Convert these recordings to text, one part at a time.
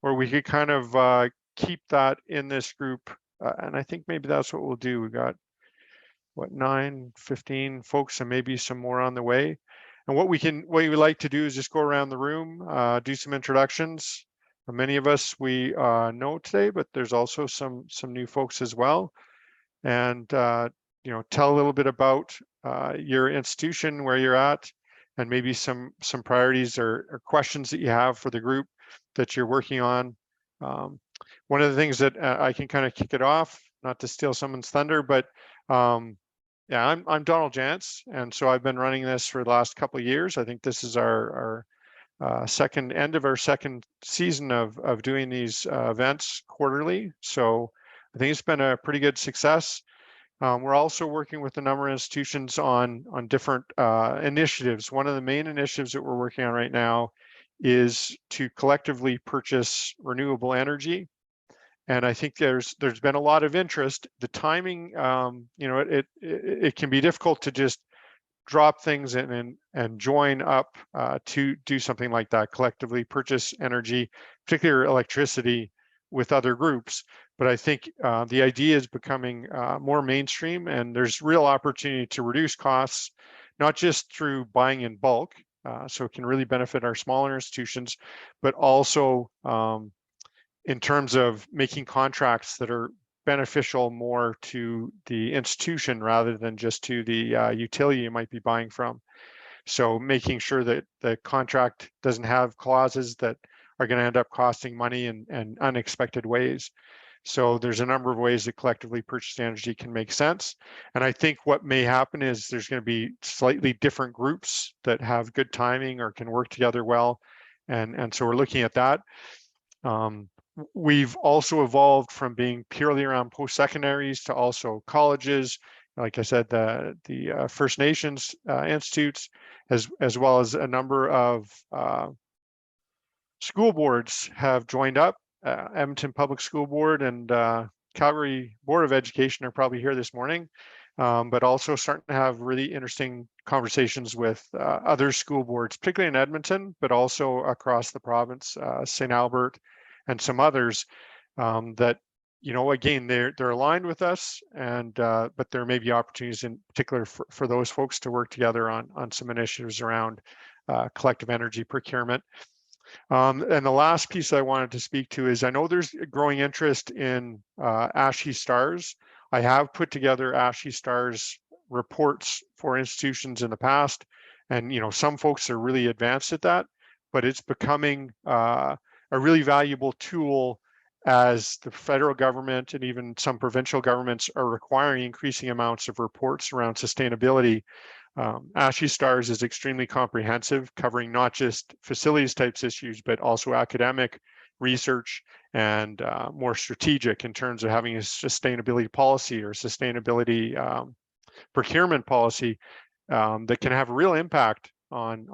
or we could kind of keep that in this group. And I think maybe that's what we'll do. We got, what, 9, 15 folks and maybe some more on the way. And what we like to do is just go around the room, do some introductions. Many of us we know today, but there's also some new folks as well. And tell a little bit about your institution, where you're at, and maybe some priorities or questions that you have for the group that you're working on. One of the things that I can kind of kick it off, not to steal someone's thunder, but yeah, I'm Donald Jantz, and so I've been running this for the last couple of years. I think this is our end of our second season of doing these events quarterly. So I think it's been a pretty good success. We're also working with a number of institutions on different initiatives. One of the main initiatives that we're working on right now is to collectively purchase renewable energy. And I think there's been a lot of interest. The timing, it can be difficult to just drop things in and join up to do something like that, collectively purchase energy, particularly electricity, with other groups. But I think the idea is becoming more mainstream, and there's real opportunity to reduce costs, not just through buying in bulk, so it can really benefit our smaller institutions, but also in terms of making contracts that are beneficial more to the institution rather than just to the utility you might be buying from. So making sure that the contract doesn't have clauses that are going to end up costing money in unexpected ways. So there's a number of ways that collectively purchased energy can make sense. And I think what may happen is there's going to be slightly different groups that have good timing or can work together well. And so we're looking at that. We've also evolved from being purely around post-secondaries to also colleges, like I said, the First Nations institutes, as well as a number of school boards have joined up. Edmonton Public School Board and Calgary Board of Education are probably here this morning, but also starting to have really interesting conversations with other school boards, particularly in Edmonton, but also across the province, St. Albert, and some others that, again, they're aligned with us, and but there may be opportunities in particular for those folks to work together on some initiatives around collective energy procurement. And the last piece I wanted to speak to is I know there's growing interest in ASHE stars. I have put together ASHE stars reports for institutions in the past, and some folks are really advanced at that, but it's becoming a really valuable tool as the federal government and even some provincial governments are requiring increasing amounts of reports around sustainability. ASHE stars is extremely comprehensive, covering not just facilities types issues, but also academic research and more strategic in terms of having a sustainability policy or sustainability procurement policy that can have a real impact on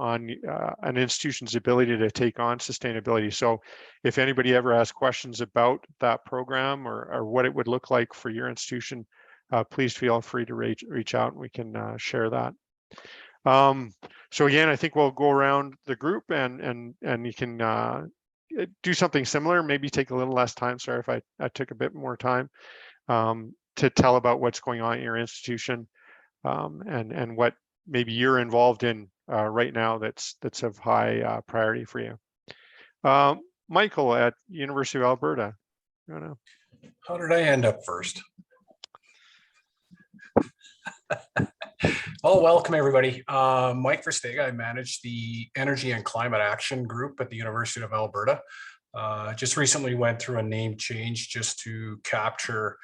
an institution's ability to take on sustainability. So if anybody ever has questions about that program or what it would look like for your institution, please feel free to reach out and we can share that. So again, I think we'll go around the group and you can do something similar, maybe take a little less time. Sorry if I took a bit more time to tell about what's going on in your institution and what maybe you're involved in right now that's of high priority for you. Michael at University of Alberta. How did I end up first? Oh, welcome everybody. Mike Verstega. I manage the Energy and Climate Action Group at the University of Alberta. Just recently went through a name change just to capture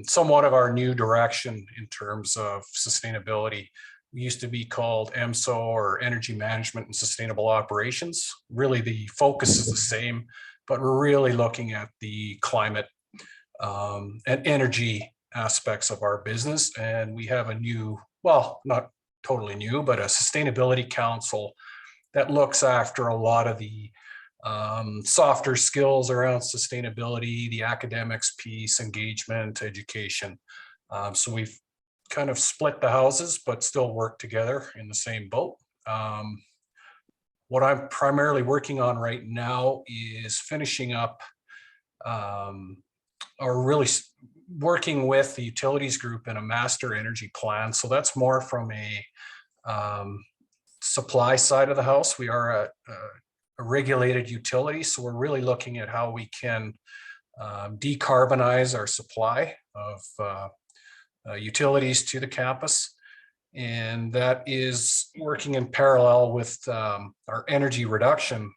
somewhat of our new direction in terms of sustainability. We used to be called EMSO, or Energy Management and Sustainable Operations. Really the focus is the same, but we're really looking at the climate and energy aspects of our business. And we have a new, well, not totally new, but a sustainability council that looks after a lot of the softer skills around sustainability, the academics piece, engagement, education. So we've kind of split the houses, but still work together in the same boat. What I'm primarily working on right now is finishing up or really working with the utilities group in a master energy plan. So that's more from a supply side of the house. We are a regulated utility, so we're really looking at how we can decarbonize our supply of utilities to the campus. And that is working in parallel with our energy reduction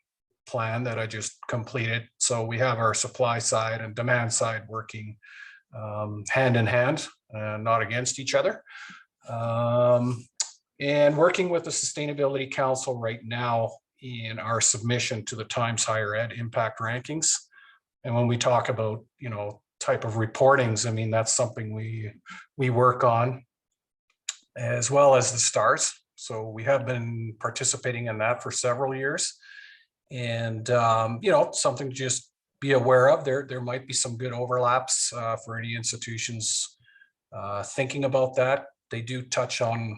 plan that I just completed. So we have our supply side and demand side working hand in hand, not against each other. And working with the Sustainability Council right now in our submission to the Times Higher Ed impact rankings. And when we talk about, type of reportings, I mean, that's something we work on, as well as the STARS. So we have been participating in that for several years. And, something to just be aware of. There might be some good overlaps for any institutions thinking about that. They do touch on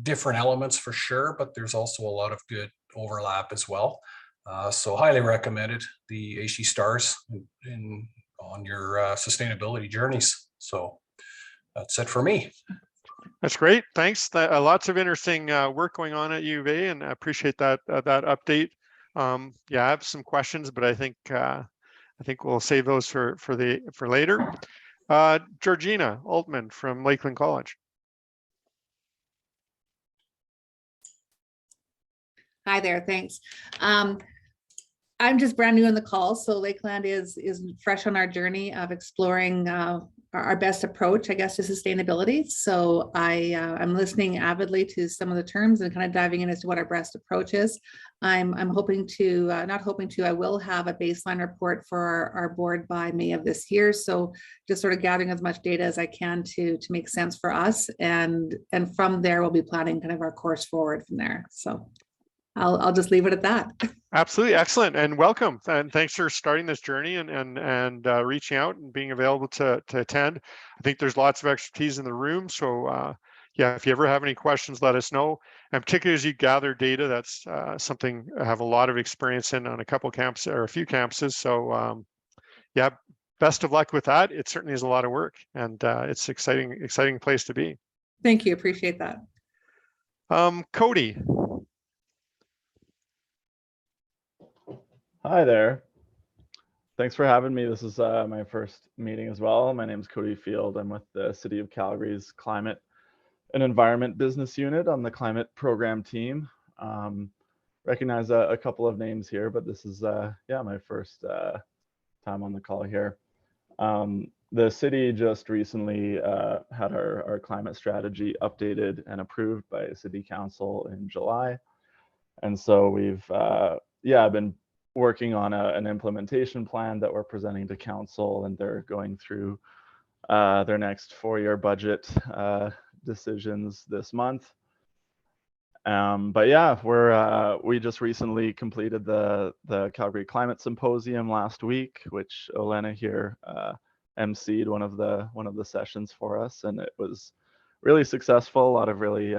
different elements for sure, but there's also a lot of good overlap as well. So highly recommended the ASHE STARS on your sustainability journeys. So that's it for me. That's great. Thanks. Lots of interesting work going on at U of A, and I appreciate that update. I have some questions, but I think we'll save those for later. Georgina Altman from Lakeland College. Hi there, thanks. I'm just brand new on the call, so Lakeland is fresh on our journey of exploring our best approach, I guess, to sustainability. So I'm listening avidly to some of the terms and kind of diving in as to what our best approach is. I'm hoping to, I will have a baseline report for our board by May of this year. So just sort of gathering as much data as I can to make sense for us. And from there, we'll be planning kind of our course forward from there. So I'll just leave it at that. Absolutely. Excellent. And welcome. And thanks for starting this journey and reaching out and being available to attend. I think there's lots of expertise in the room. So if you ever have any questions, let us know. And particularly as you gather data, that's something I have a lot of experience in on a couple campuses or a few campuses. So best of luck with that. It certainly is a lot of work, and it's exciting place to be. Thank you. Appreciate that. Cody. Hi there. Thanks for having me. This is my first meeting as well. My name is Cody Field. I'm with the City of Calgary's Climate and Environment Business Unit on the climate program team. Recognize a couple of names here, but this is my first time on the call here. The city just recently had our climate strategy updated and approved by City Council in July. And so we've been working on an implementation plan that we're presenting to council, and they're going through their next 4-year budget decisions this month. We just recently completed the Calgary Climate Symposium last week, which Olena here emceed one of the sessions for us, and it was really successful. A lot of really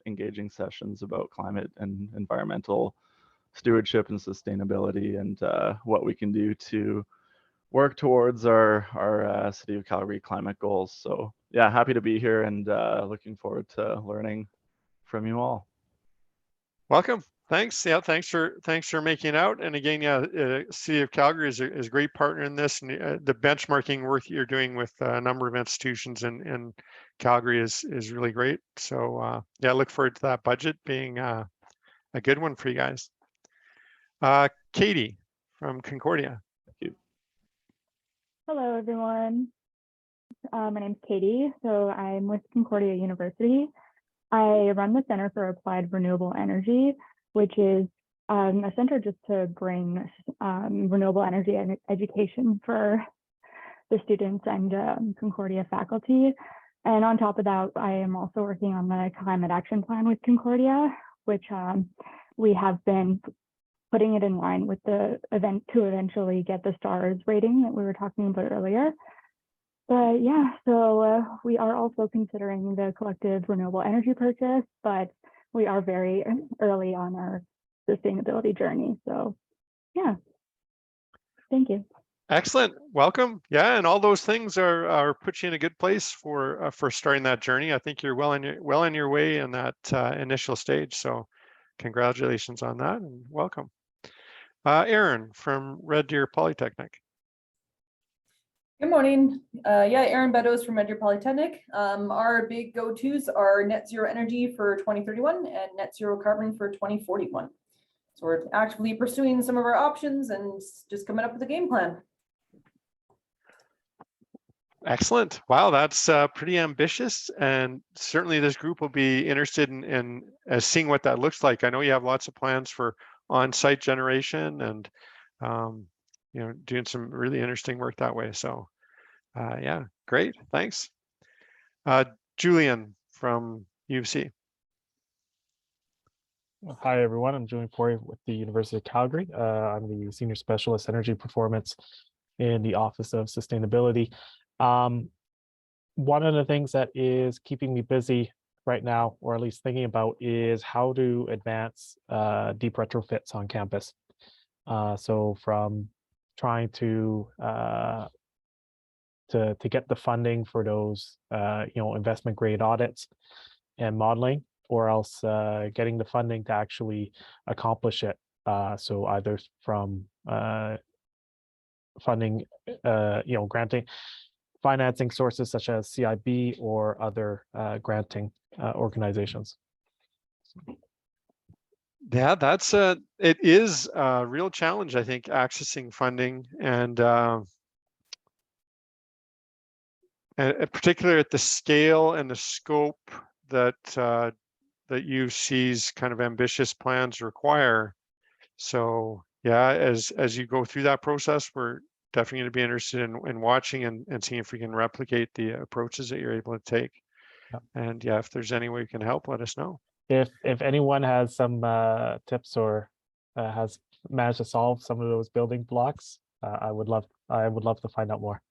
engaging sessions about climate and environmental stewardship and sustainability, and what we can do to work towards our City of Calgary climate goals. So happy to be here, and looking forward to learning from you all. Welcome. Thanks. Yeah, thanks for making it out. And again, City of Calgary is a great partner in this, and the benchmarking work that you're doing with a number of institutions in Calgary is really great. So look forward to that budget being a good one for you guys. Katie from Concordia. Thank you. Hello, everyone. My name's Katie. So I'm with Concordia University. I run the Center for Applied Renewable Energy, which is a center just to bring renewable energy education for the students and Concordia faculty. And on top of that, I am also working on the climate action plan with Concordia, which we have been putting it in line with the event to eventually get the STARS rating that we were talking about earlier. But so we are also considering the collective renewable energy purchase, but we are very early on our sustainability journey. So yeah, thank you. Excellent. Welcome. Yeah, and all those things are put you in a good place for starting that journey. I think you're well on your way in that initial stage. So congratulations on that and welcome. Aaron from Red Deer Polytechnic. Good morning. Yeah, Erin Beddoes from Red Deer Polytechnic. Our big go-tos are net zero energy for 2031 and net zero carbon for 2041. So we're actively pursuing some of our options and just coming up with a game plan. Excellent. Wow, that's pretty ambitious. And certainly this group will be interested in seeing what that looks like. I know you have lots of plans for on-site generation and doing some really interesting work that way. So yeah, great. Thanks. Julian from U of C. Hi, everyone. I'm Julian Poirier with the University of Calgary. I'm the Senior Specialist Energy Performance in the Office of Sustainability. One of the things that is keeping me busy right now, or at least thinking about, is how to advance deep retrofits on campus. So from trying to get the funding for those investment grade audits and modeling, or else getting the funding to actually accomplish it. So either from funding, granting, financing sources such as CIB or other granting organizations. Yeah, it is a real challenge, I think, accessing funding and particularly at the scale and the scope that that UC's kind of ambitious plans require. So yeah, as you go through that process, we're definitely going to be interested in watching and seeing if we can replicate the approaches that you're able to take. Yep. And yeah, if there's any way we can help, let us know. If anyone has some tips or has managed to solve some of those building blocks, I would love to find out more.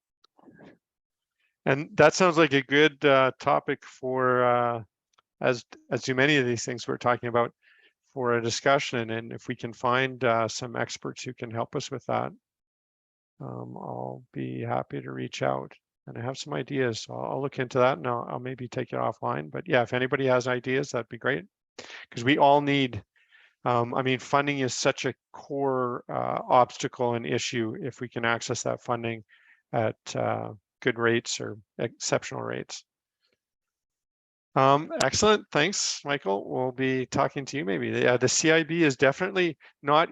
And that sounds like a good topic for as do many of these things we're talking about, for a discussion. And if we can find some experts who can help us with that, I'll be happy to reach out. And I have some ideas, so I'll look into that and I'll maybe take it offline. But yeah, if anybody has ideas, that'd be great, because we all need, I mean, funding is such a core obstacle and issue. If we can access that funding at good rates or exceptional rates. Excellent, thanks, Michael. We'll be talking to you maybe. The CIB is definitely not,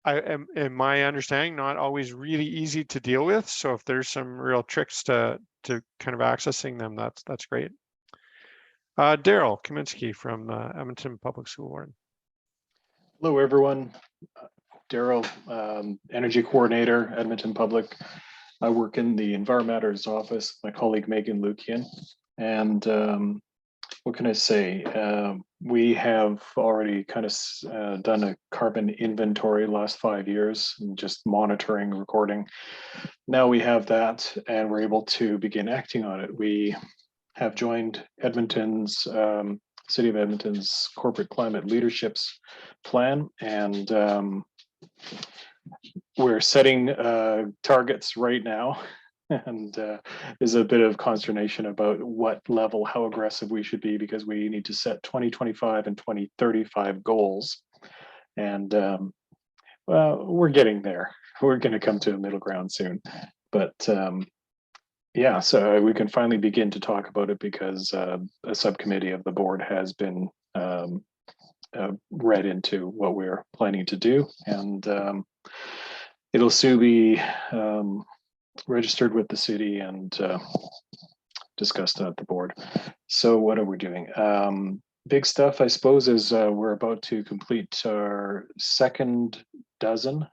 in my understanding, not always really easy to deal with. So if there's some real tricks to kind of accessing them, that's great. Daryl Kaminsky from Edmonton Public School Board. Hello, everyone. Daryl, Energy Coordinator, Edmonton Public. I work in the Enviro Matters office, my colleague Megan Lukian. And what can I say? We have already kind of done a carbon inventory last 5 years and just monitoring, recording. Now we have that and we're able to begin acting on it. We have joined Edmonton's, City of Edmonton's Corporate Climate Leadership's plan, and we're setting targets right now. And there's a bit of consternation about what level, how aggressive we should be, because we need to set 2025 and 2035 goals. And well, we're getting there. We're going to come to a middle ground soon. But yeah, so we can finally begin to talk about it, because a subcommittee of the board has been read into what we're planning to do. And it'll soon be registered with the city and discussed at the board. So what are we doing? Big stuff, I suppose, is we're about to complete our second dozen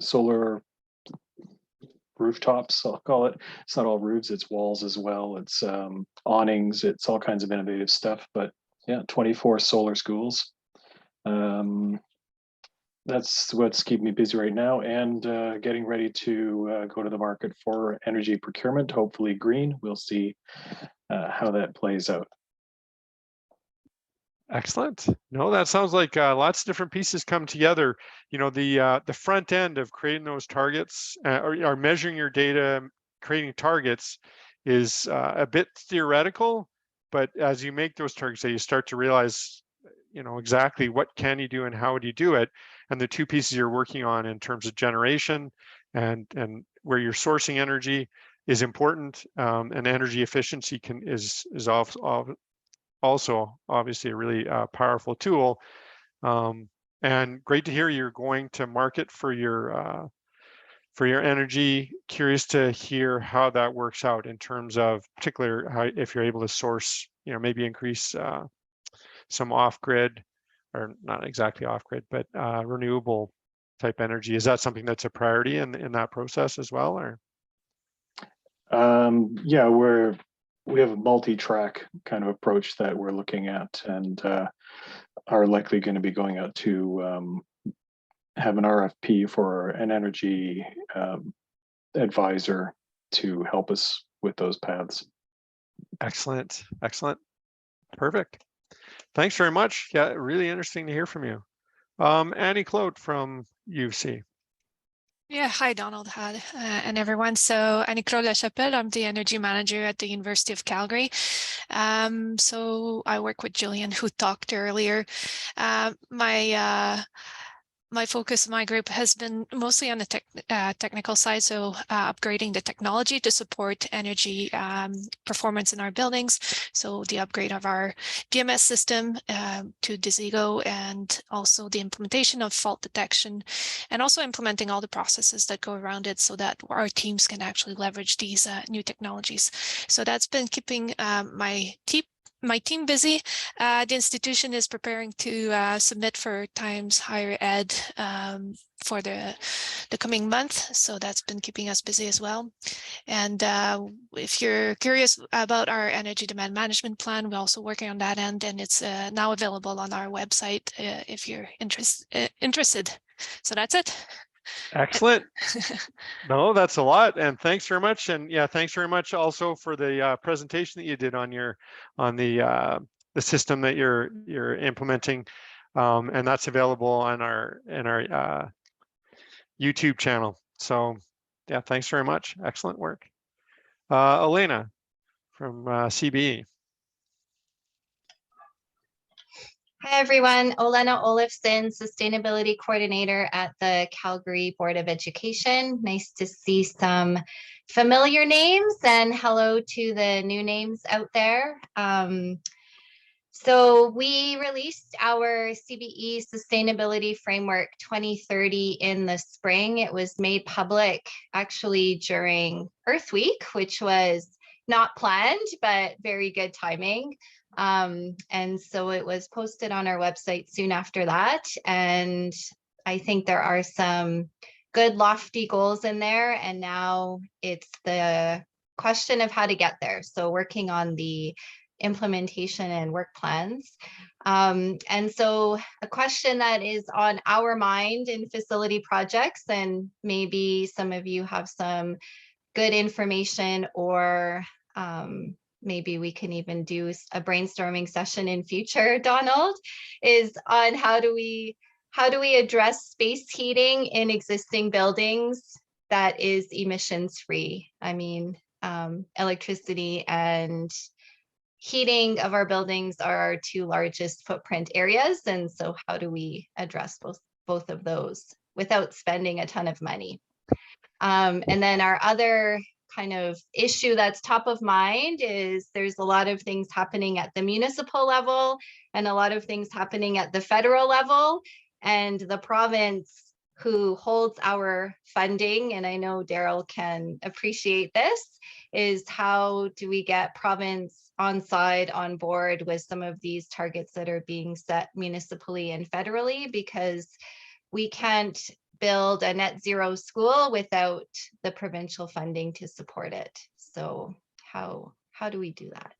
solar rooftops, I'll call it. It's not all roofs, it's walls as well. It's awnings, it's all kinds of innovative stuff. But yeah, 24 solar schools. That's what's keeping me busy right now, and getting ready to go to the market for energy procurement, hopefully green. We'll see how that plays out. Excellent. No, that sounds like lots of different pieces come together. You know, the front end of creating those targets or measuring your data, creating targets is a bit theoretical, but as you make those targets, you start to realize, you know, exactly what can you do and how do you do it. And the two pieces you're working on in terms of generation and where you're sourcing energy is important, and energy efficiency is also obviously a really powerful tool. And great to hear you're going to market for your energy. Curious to hear how that works out in terms of particular how, if you're able to source, you know, maybe increase some off-grid, or not exactly off-grid, but renewable type energy. Is that something that's a priority in that process as well, or? Yeah, we have a multi-track kind of approach that we're looking at, and are likely going to be going out to have an RFP for an energy advisor to help us with those paths. Excellent, excellent, perfect. Thanks very much. Yeah, really interesting to hear from you. Annie Clote from UC. Yeah, hi Donald, hi, and everyone. So Annie Clote Lachapelle, I'm the energy manager at the University of Calgary. So I work with Jillian, who talked earlier. My focus, my group has been mostly on the technical side, so upgrading the technology to support energy performance in our buildings. So the upgrade of our BMS system to Desigo, and also the implementation of fault detection, and also implementing all the processes that go around it so that our teams can actually leverage these new technologies. So that's been keeping my team busy. The institution is preparing to submit for Times Higher Ed for the coming month. So that's been keeping us busy as well. And if you're curious about our energy demand management plan, we're also working on that end, and it's now available on our website if you're interested. So that's it. Excellent. No, that's a lot, and thanks very much. And yeah, thanks very much also for the presentation that you did on the system that you're implementing, and that's available on our YouTube channel. So yeah, thanks very much. Excellent work. Elena from CBE. Hi, everyone. Olena Olafson, Sustainability Coordinator at the Calgary Board of Education. Nice to see some familiar names, and hello to the new names out there. So we released our CBE Sustainability Framework 2030 in the spring. It was made public actually during Earth Week, which was not planned, but very good timing. And so it was posted on our website soon after that. And I think there are some good lofty goals in there. And now it's the question of how to get there. So working on the implementation and work plans. And so a question that is on our mind in facility projects, and maybe some of you have some good information, or maybe we can even do a brainstorming session in future, Donald, is on how do we address space heating in existing buildings that is emissions free? I mean, electricity and heating of our buildings are our two largest footprint areas. And so how do we address both of those without spending a ton of money? And then our other kind of issue that's top of mind is there's a lot of things happening at the municipal level and a lot of things happening at the federal level, and the province, who holds our funding, and I know Daryl can appreciate this, is how do we get province on board with some of these targets that are being set municipally and federally, because we can't build a net zero school without the provincial funding to support it. So how do we do that?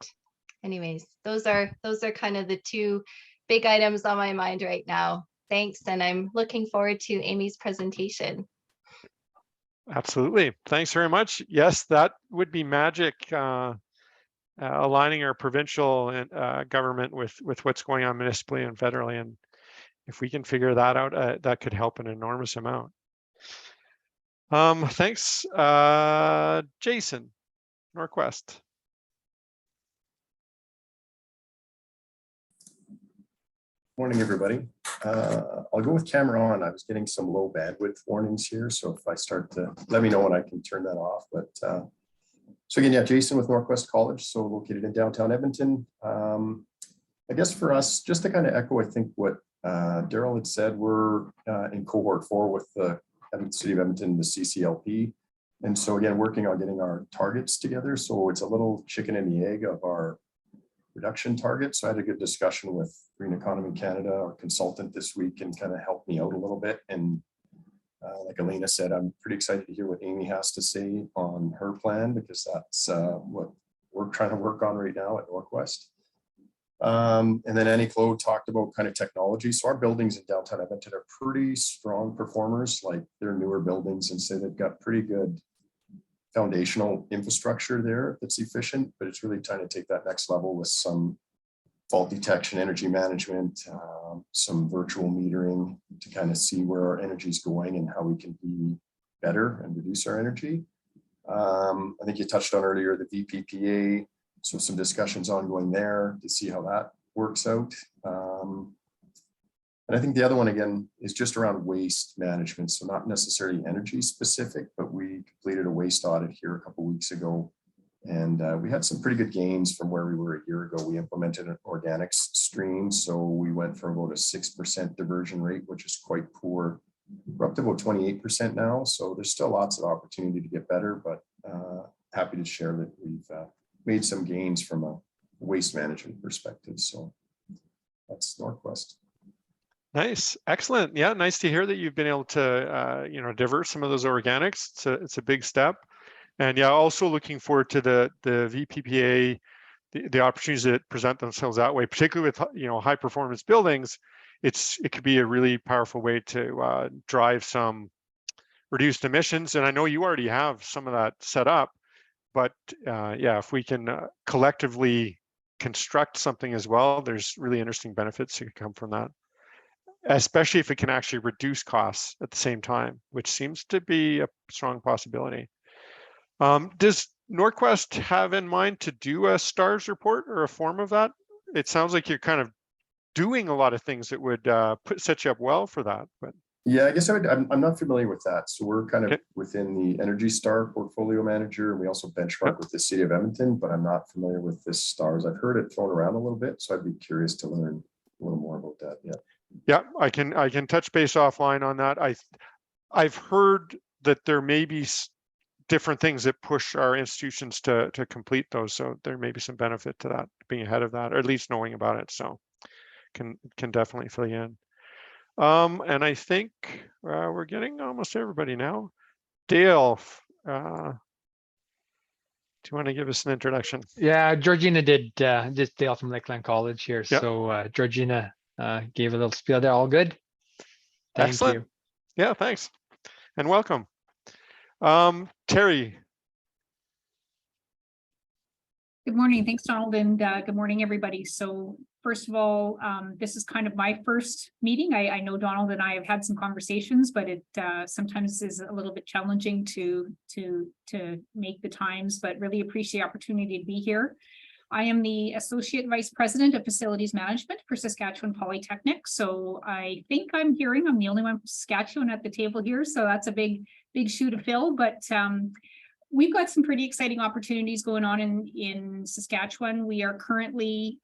Anyways, those are kind of the two big items on my mind right now. Thanks, and I'm looking forward to Amy's presentation. Absolutely. Thanks very much. Yes, that would be magic aligning our provincial and government with what's going on municipally and federally. And if we can figure that out, that could help an enormous amount. Thanks, Jason, Norquest. Morning, everybody. I'll go with camera on. I was getting some low bandwidth warnings here, so if I start to, let me know when I can turn that off. But so again, yeah, Jason with Norquest College, so located in downtown Edmonton. I guess for us, just to kind of echo, I think what Daryl had said, we're in cohort 4 with the City of Edmonton, the CCLP. And so again, working on getting our targets together. So it's a little chicken and the egg of our reduction target. So I had a good discussion with Green Economy Canada, our consultant this week, and kind of helped me out a little bit. And like Elena said, I'm pretty excited to hear what Amy has to say on her plan, because that's what we're trying to work on right now at Norquest. And then Annie Claude talked about kind of technology. So our buildings in downtown Edmonton are pretty strong performers, like they're newer buildings, and so they've got pretty good foundational infrastructure there that's efficient, but it's really trying to take that next level with some fault detection, energy management, some virtual metering to kind of see where our energy is going and how we can be better and reduce our energy. I think you touched on earlier the VPPA, so some discussions ongoing there to see how that works out. And I think the other one, again, is just around waste management. So not necessarily energy specific, but we completed a waste audit here a couple of weeks ago. And we had some pretty good gains from where we were a year ago. We implemented an organics stream. So we went from about a 6% diversion rate, which is quite poor. We're up to about 28% now. So there's still lots of opportunity to get better, but happy to share that we've made some gains from a waste management perspective. So that's Norquest. Nice, excellent. Yeah, nice to hear that you've been able to, divert some of those organics. It's a big step, and yeah, also looking forward to the VPPA, the opportunities that present themselves that way, particularly with high performance buildings. It could be a really powerful way to drive some reduced emissions, and I know you already have some of that set up, but yeah, if we can collectively construct something as well, there's really interesting benefits that could come from that. Especially if it can actually reduce costs at the same time, which seems to be a strong possibility. Does Norquest have in mind to do a STARS report or a form of that? It sounds like you're kind of doing a lot of things that would set you up well for that. But yeah, I guess I'm not familiar with that. So we're kind of within the Energy Star portfolio manager, and we also benchmark with the City of Edmonton, but I'm not familiar with this STARS. I've heard it thrown around a little bit, so I'd be curious to learn a little more about that. Yeah. Yeah, I can touch base offline on that. I've heard that there may be different things that push our institutions to complete those, so there may be some benefit to that, being ahead of that, or at least knowing about it. So can definitely fill you in. And I think we're getting almost everybody now. Dale, do you want to give us an introduction? Yeah, Georgina did. Just Dale from Lakeland College here. Yep. So Georgina gave a little spiel there. All good. Thank Excellent. you. Yeah, thanks. And welcome. Terry. Good morning. Thanks, Donald, and good morning, everybody. So first of all, this is kind of my first meeting. I know Donald and I have had some conversations, but it sometimes is a little bit challenging to make the times, but really appreciate the opportunity to be here. I am the Associate Vice President of Facilities Management for Saskatchewan Polytechnic. So I think I'm the only one from Saskatchewan at the table here. So that's a big shoe to fill, but we've got some pretty exciting opportunities going on in Saskatchewan. We are currently,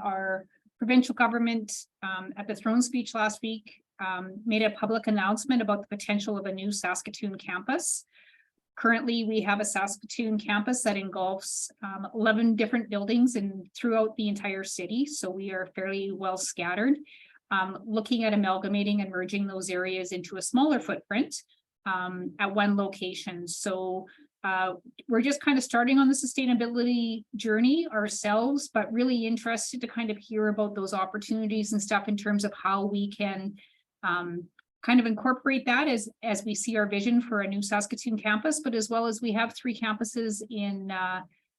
our provincial government at the throne speech last week made a public announcement about the potential of a new Saskatoon campus. Currently, we have a Saskatoon campus that engulfs 11 different buildings throughout the entire city. So we are fairly well scattered, looking at amalgamating and merging those areas into a smaller footprint at one location. So we're just kind of starting on the sustainability journey ourselves, but really interested to kind of hear about those opportunities and stuff in terms of how we can kind of incorporate that as we see our vision for a new Saskatoon campus, but as well as we have 3 campuses in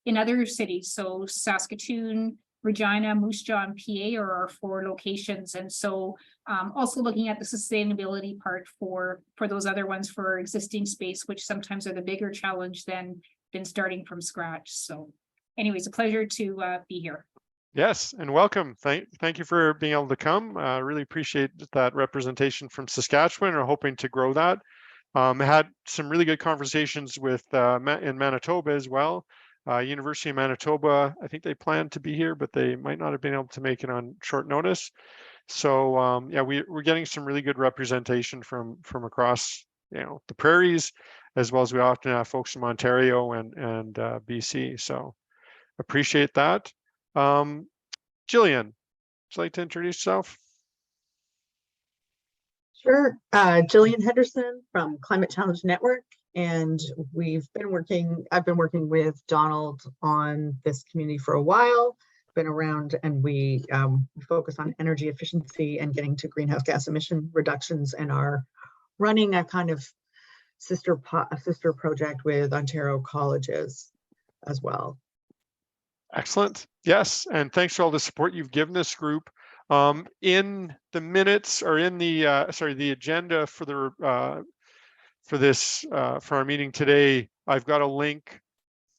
in other cities. So Saskatoon, Regina, Moose Jaw, and PA are our 4 locations. And so also looking at the sustainability part for those other ones for existing space, which sometimes are the bigger challenge than starting from scratch. So anyways, a pleasure to be here. Yes, and welcome. Thank you for being able to come. Really appreciate that representation from Saskatchewan. We're hoping to grow that. Had some really good conversations with in Manitoba as well. University of Manitoba, I think they planned to be here, but they might not have been able to make it on short notice. So yeah, we're getting some really good representation from across, the prairies, as well as we often have folks from Ontario and BC. So appreciate that. Jillian, would you like to introduce yourself? Sure. Jillian Henderson from Climate Challenge Network, and I've been working with Donald on this community for a while, been around, and we focus on energy efficiency and getting to greenhouse gas emission reductions, and are running a kind of sister project with Ontario colleges as well. Excellent. Yes, and thanks for all the support you've given this group. In the minutes, or in the the agenda for our meeting today, I've got a link.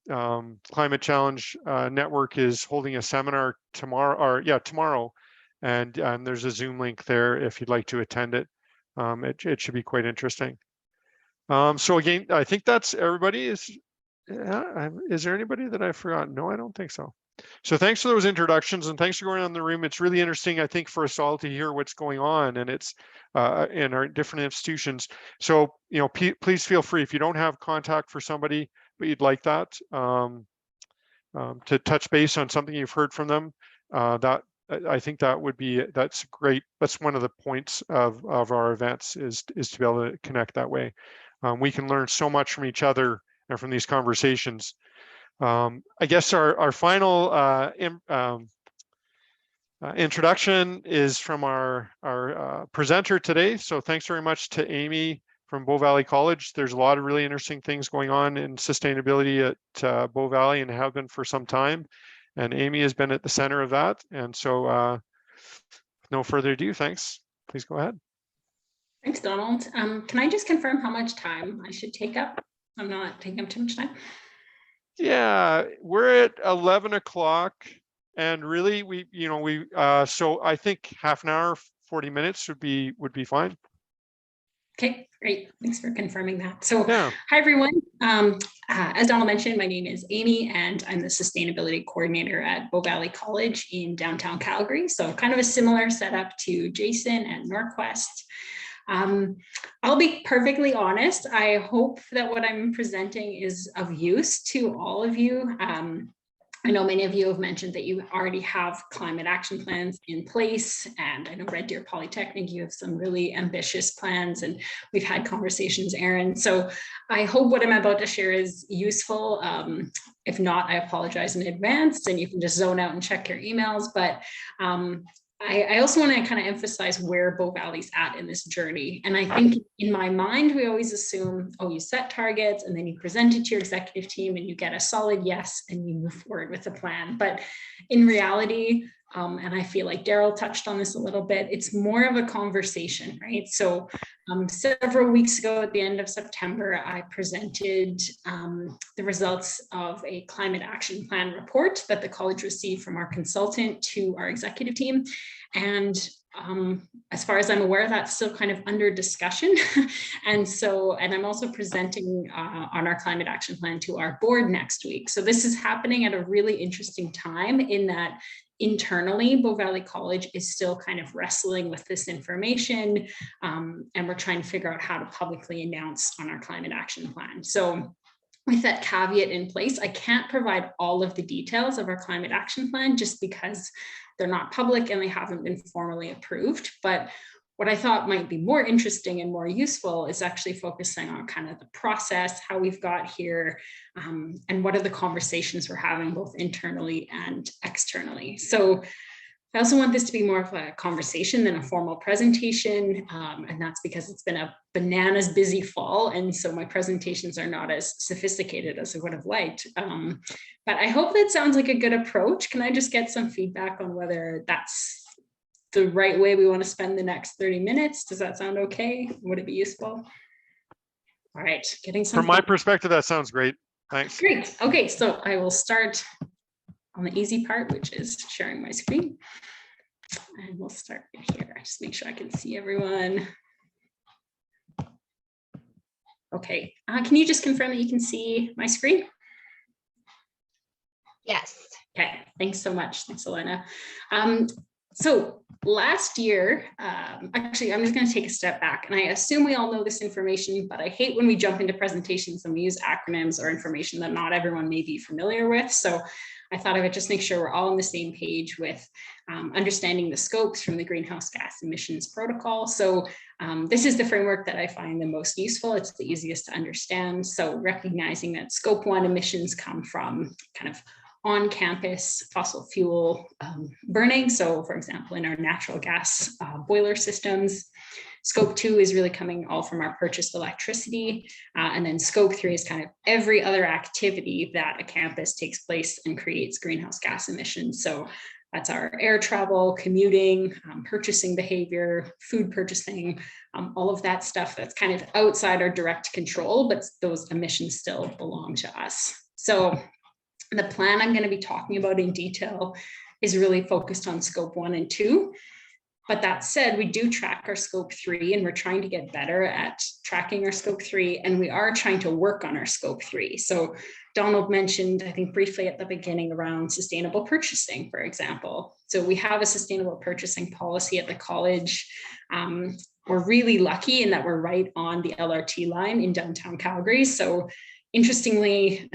Climate Challenge Network is holding a seminar tomorrow, and there's a Zoom link there if you'd like to attend it. It should be quite interesting. So again, I think that's everybody. Is there anybody that I've forgotten? No, I don't think so. So thanks for those introductions, and thanks for going around the room. It's really interesting, I think, for us all to hear what's going on, and it's in our different institutions. So, please feel free, if you don't have contact for somebody, but you'd like that, to touch base on something you've heard from them, that I think that's great. That's one of the points of our events, is to be able to connect that way. We can learn so much from each other and from these conversations. I guess our final introduction is from our presenter today. So thanks very much to Amy from Bow Valley College. There's a lot of really interesting things going on in sustainability at Bow Valley, and have been for some time. And Amy has been at the center of that. And so no further ado, thanks. Please go ahead. Thanks, Donald. Can I just confirm how much time I should take up? I'm not taking up too much time. Yeah, we're at 11 o'clock, and really so I think half an hour, 40 minutes would be fine. Okay, great. Thanks for confirming that. So yeah. Hi, everyone. As Donald mentioned, my name is Amy, and I'm the sustainability coordinator at Bow Valley College in downtown Calgary. So kind of a similar setup to Jason and Norquest. I'll be perfectly honest. I hope that what I'm presenting is of use to all of you. I know many of you have mentioned that you already have climate action plans in place, and I know Red Deer Polytechnic, you have some really ambitious plans, and we've had conversations, Aaron. So I hope what I'm about to share is useful. If not, I apologize in advance, and you can just zone out and check your emails. But I also want to kind of emphasize where Bow Valley's at in this journey. And I think in my mind, we always assume, oh, you set targets and then you present it to your executive team and you get a solid yes and you move forward with the plan. But in reality, and I feel like Daryl touched on this a little bit, it's more of a conversation, right? So several weeks ago at the end of September, I presented the results of a climate action plan report that the college received from our consultant to our executive team. And as far as I'm aware, that's still kind of under discussion. And I'm also presenting on our climate action plan to our board next week. So this is happening at a really interesting time, in that internally, Bow Valley College is still kind of wrestling with this information, and we're trying to figure out how to publicly announce on our climate action plan. So with that caveat in place, I can't provide all of the details of our climate action plan just because they're not public and they haven't been formally approved. But what I thought might be more interesting and more useful is actually focusing on kind of the process, how we've got here, and what are the conversations we're having both internally and externally. So I also want this to be more of a conversation than a formal presentation, and that's because it's been a bananas busy fall, and so my presentations are not as sophisticated as I would have liked. But I hope that sounds like a good approach. Can I just get some feedback on whether that's the right way we want to spend the next 30 minutes? Does that sound okay? Would it be useful? All right, getting some. From my perspective, that sounds great. Thanks. Great. Okay, so I will start on the easy part, which is sharing my screen. And we'll start here. Just make sure I can see everyone. Okay, can you just confirm that you can see my screen? Yes. Okay, thanks so much. Thanks, Elena. So last year, actually, I'm just going to take a step back, and I assume we all know this information, but I hate when we jump into presentations and we use acronyms or information that not everyone may be familiar with. So I thought I would just make sure we're all on the same page with understanding the scopes from the greenhouse gas emissions protocol. So this is the framework that I find the most useful. It's the easiest to understand. So recognizing that scope 1 emissions come from kind of on-campus fossil fuel burning. So for example, in our natural gas boiler systems. Scope 2 is really coming all from our purchased electricity. And then scope 3 is kind of every other activity that a campus takes place and creates greenhouse gas emissions. So that's our air travel, commuting, purchasing behavior, food purchasing, all of that stuff that's kind of outside our direct control, but those emissions still belong to us. So the plan I'm going to be talking about in detail is really focused on scope 1 and 2. But that said, we do track our scope 3, and we're trying to get better at tracking our scope 3, and we are trying to work on our scope 3. So Donald mentioned, I think briefly at the beginning, around sustainable purchasing, for example. So we have a sustainable purchasing policy at the college. We're really lucky in that we're right on the LRT line in downtown Calgary. So interestingly,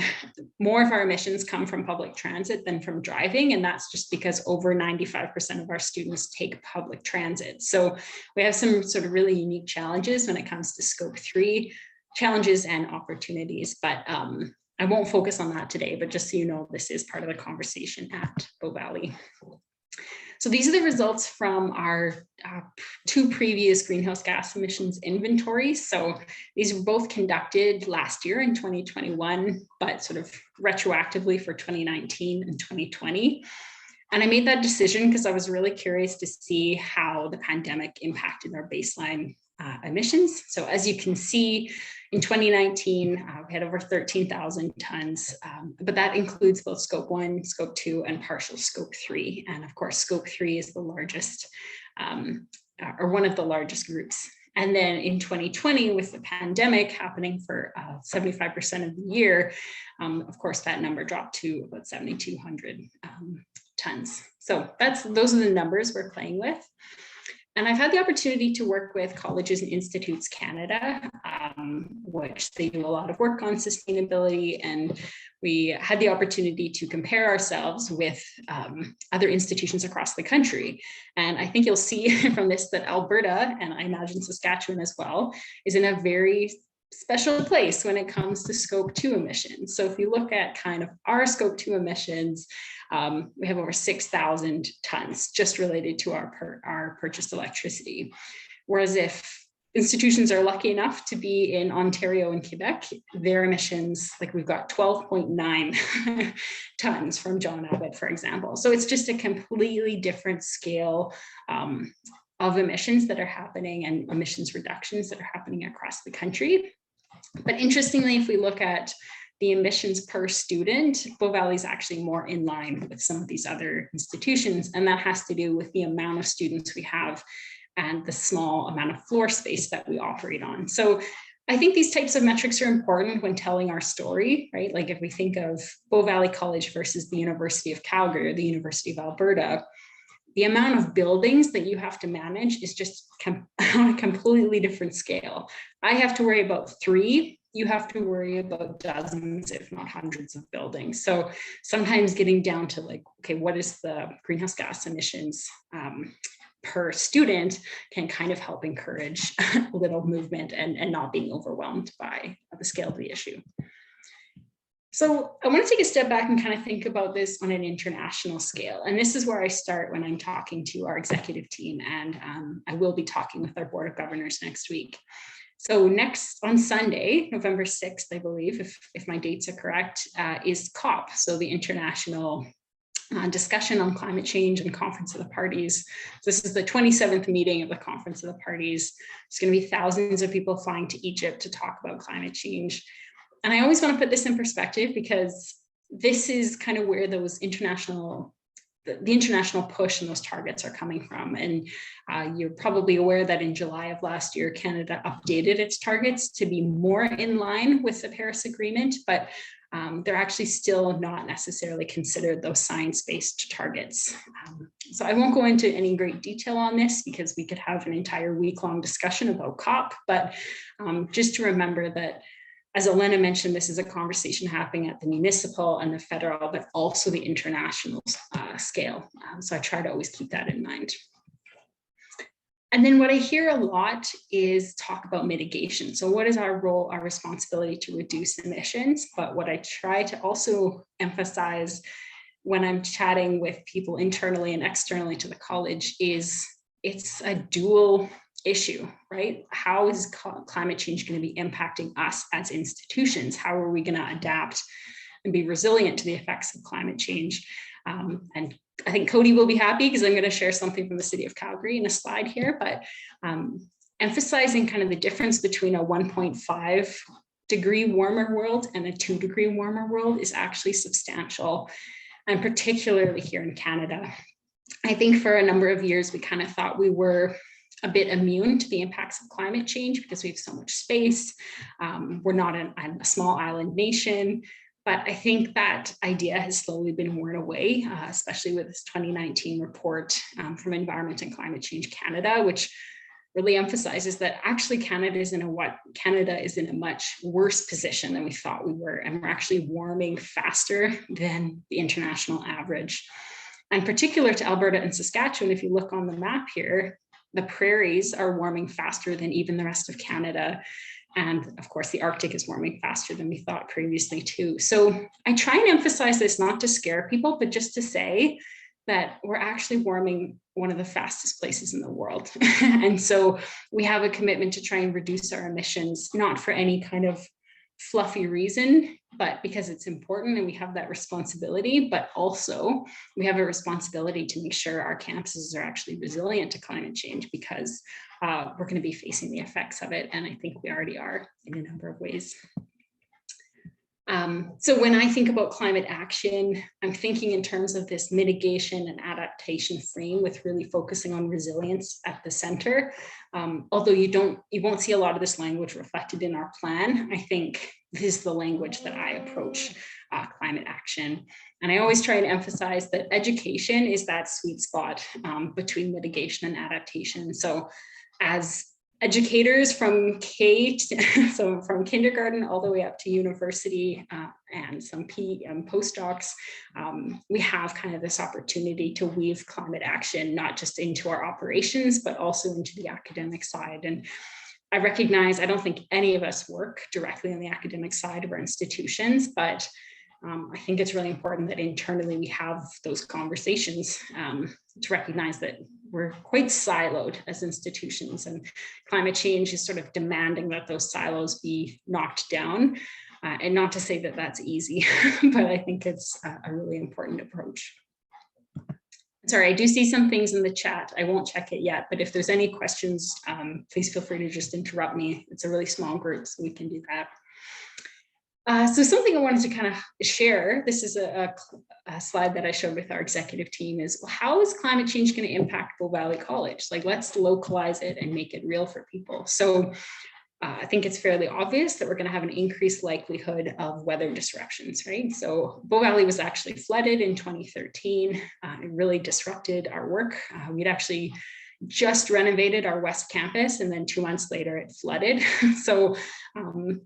more of our emissions come from public transit than from driving, and that's just because over 95% of our students take public transit. So we have some sort of really unique challenges when it comes to scope 3, challenges and opportunities, but I won't focus on that today, but just so you know, this is part of the conversation at Bow Valley. So these are the results from our 2 previous greenhouse gas emissions inventories. So these were both conducted last year in 2021, but sort of retroactively for 2019 and 2020. And I made that decision because I was really curious to see how the pandemic impacted our baseline emissions. So as you can see, in 2019, we had over 13,000 tons, but that includes both scope 1, scope 2, and partial scope 3. And of course, scope 3 is the largest, or one of the largest groups. And then in 2020, with the pandemic happening for 75% of the year, of course, that number dropped to about 7,200 tons. So those are the numbers we're playing with. And I've had the opportunity to work with Colleges and Institutes Canada, which they do a lot of work on sustainability. And we had the opportunity to compare ourselves with other institutions across the country. And I think you'll see from this that Alberta, and I imagine Saskatchewan as well, is in a very special place when it comes to scope 2 emissions. So if you look at kind of our scope 2 emissions, we have over 6,000 tons just related to our purchased electricity. Whereas if institutions are lucky enough to be in Ontario and Quebec, their emissions, like we've got 12.9 tons from John Abbott, for example. So it's just a completely different scale of emissions that are happening and emissions reductions that are happening across the country. But interestingly, if we look at the emissions per student, Bow Valley is actually more in line with some of these other institutions. And that has to do with the amount of students we have and the small amount of floor space that we operate on. So I think these types of metrics are important when telling our story, right? Like if we think of Bow Valley College versus the University of Calgary or the University of Alberta, the amount of buildings that you have to manage is just on a completely different scale. I have to worry about 3. You have to worry about dozens, if not hundreds of buildings. So sometimes getting down to like, okay, what is the greenhouse gas emissions per student can kind of help encourage a little movement and not being overwhelmed by the scale of the issue. So I want to take a step back and kind of think about this on an international scale. And this is where I start when I'm talking to our executive team, and I will be talking with our Board of Governors next week. So next on Sunday, November 6th, I believe, if my dates are correct, is COP. So the International Discussion on Climate Change and Conference of the Parties. This is the 27th meeting of the Conference of the Parties. There's going to be thousands of people flying to Egypt to talk about climate change. And I always want to put this in perspective because this is kind of where those international, the international push and those targets are coming from. And you're probably aware that in July of last year, Canada updated its targets to be more in line with the Paris Agreement, but they're actually still not necessarily considered those science-based targets. So I won't go into any great detail on this because we could have an entire week-long discussion about COP, but just to remember that, as Elena mentioned, this is a conversation happening at the municipal and the federal, but also the international scale. So I try to always keep that in mind. And then what I hear a lot is talk about mitigation. So what is our role, our responsibility to reduce emissions? But what I try to also emphasize when I'm chatting with people internally and externally to the college is it's a dual issue, right? How is climate change going to be impacting us as institutions? How are we going to adapt and be resilient to the effects of climate change? And I think Cody will be happy because I'm going to share something from the city of Calgary in a slide here, but emphasizing kind of the difference between a 1.5 degree warmer world and a 2 degree warmer world is actually substantial, and particularly here in Canada. I think for a number of years, we kind of thought we were a bit immune to the impacts of climate change because we have so much space. We're not a small island nation, but I think that idea has slowly been worn away, especially with this 2019 report from Environment and Climate Change Canada, which really emphasizes that actually Canada is in a much worse position than we thought we were, and we're actually warming faster than the international average. And particular to Alberta and Saskatchewan, if you look on the map here, the prairies are warming faster than even the rest of Canada. And of course, the Arctic is warming faster than we thought previously too. So I try and emphasize this not to scare people, but just to say that we're actually warming one of the fastest places in the world. And so we have a commitment to try and reduce our emissions, not for any kind of fluffy reason, but because it's important and we have that responsibility, but also we have a responsibility to make sure our campuses are actually resilient to climate change because we're going to be facing the effects of it. And I think we already are in a number of ways. So when I think about climate action, I'm thinking in terms of this mitigation and adaptation frame with really focusing on resilience at the center. Although you won't see a lot of this language reflected in our plan, I think this is the language that I approach climate action. And I always try to emphasize that education is that sweet spot between mitigation and adaptation. So as educators from so from kindergarten all the way up to university and some postdocs, we have kind of this opportunity to weave climate action, not just into our operations, but also into the academic side. And I recognize, I don't think any of us work directly on the academic side of our institutions, but I think it's really important that internally we have those conversations to recognize that we're quite siloed as institutions, and climate change is sort of demanding that those silos be knocked down. And not to say that that's easy, but I think it's a really important approach. Sorry, I do see some things in the chat. I won't check it yet, but if there's any questions, please feel free to just interrupt me. It's a really small group, so we can do that. So something I wanted to kind of share, this is a slide that I showed with our executive team, is well, how is climate change going to impact Bow Valley College? Like, let's localize it and make it real for people. So I think it's fairly obvious that we're going to have an increased likelihood of weather disruptions, right? So Bow Valley was actually flooded in 2013. It really disrupted our work. We'd actually just renovated our West Campus, and then 2 months later it flooded. So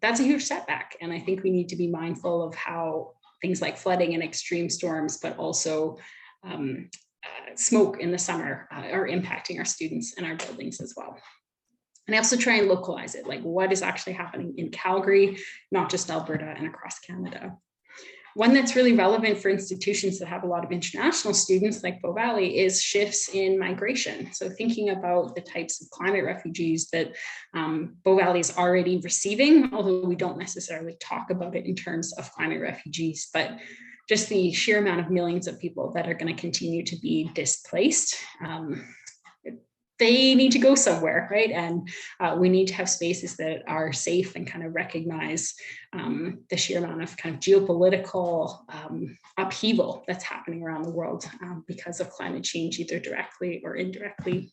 that's a huge setback. And I think we need to be mindful of how things like flooding and extreme storms, but also smoke in the summer are impacting our students and our buildings as well. And I also try and localize it, like what is actually happening in Calgary, not just Alberta and across Canada. one that's really relevant for institutions that have a lot of international students like Bow Valley is shifts in migration. So thinking about the types of climate refugees that Bow Valley is already receiving, although we don't necessarily talk about it in terms of climate refugees, but just the sheer amount of millions of people that are going to continue to be displaced. They need to go somewhere, right? And we need to have spaces that are safe and kind of recognize the sheer amount of kind of geopolitical upheaval that's happening around the world because of climate change, either directly or indirectly.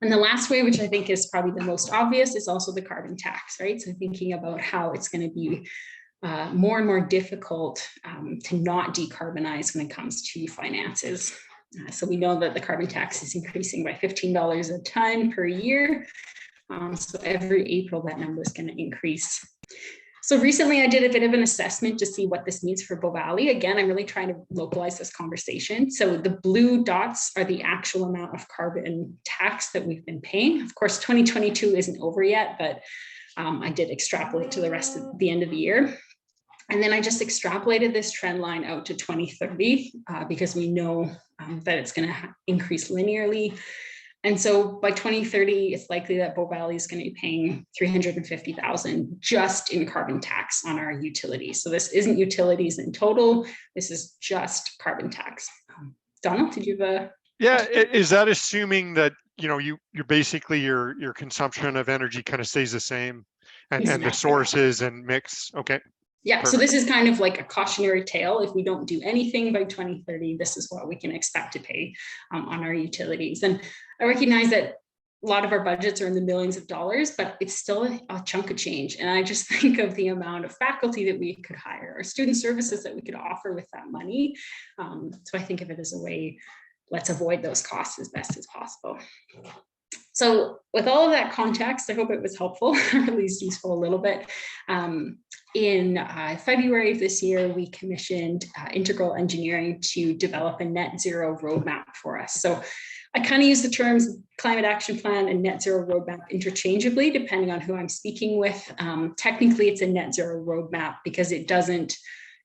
And the last way, which I think is probably the most obvious, is also the carbon tax, right? So thinking about how it's going to be more and more difficult to not decarbonize when it comes to finances. So we know that the carbon tax is increasing by $15 a ton per year. So every April, that number is going to increase. So recently I did a bit of an assessment to see what this means for Bow Valley. Again, I'm really trying to localize this conversation. So the blue dots are the actual amount of carbon tax that we've been paying. Of course, 2022 isn't over yet, but I did extrapolate to the rest of the end of the year. And then I just extrapolated this trend line out to 2030 because we know that it's going to increase linearly. And so by 2030, it's likely that Bow Valley is going to be paying $350,000 just in carbon tax on our utilities. So this isn't utilities in total. This is just carbon tax. Donald, did you have a... Yeah, is that assuming that, you know, you're basically your consumption of energy kind of stays the same and the sources and mix? Okay. Yeah, Perfect. So this is kind of like a cautionary tale. If we don't do anything by 2030, this is what we can expect to pay on our utilities. And I recognize that a lot of our budgets are in the millions of dollars, but it's still a chunk of change. And I just think of the amount of faculty that we could hire, or student services that we could offer with that money. So I think of it as a way, let's avoid those costs as best as possible. So with all of that context, I hope it was helpful, or at least useful a little bit. In February of this year, we commissioned Integral Engineering to develop a net zero roadmap for us. So I kind of use the terms climate action plan and net zero roadmap interchangeably, depending on who I'm speaking with. Technically, it's a net zero roadmap because it doesn't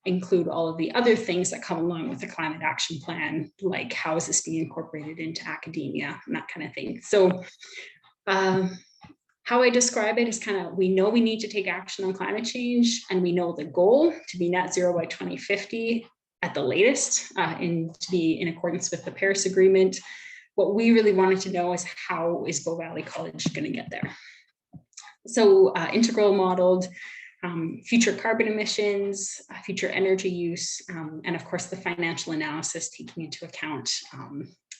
include all of the other things that come along with the climate action plan, like how is this being incorporated into academia and that kind of thing. So how I describe it is kind of, we know we need to take action on climate change, and we know the goal to be net zero by 2050 at the latest, and to be in accordance with the Paris Agreement. What we really wanted to know is how is Bow Valley College going to get there? So Integral modeled future carbon emissions, future energy use, and of course the financial analysis taking into account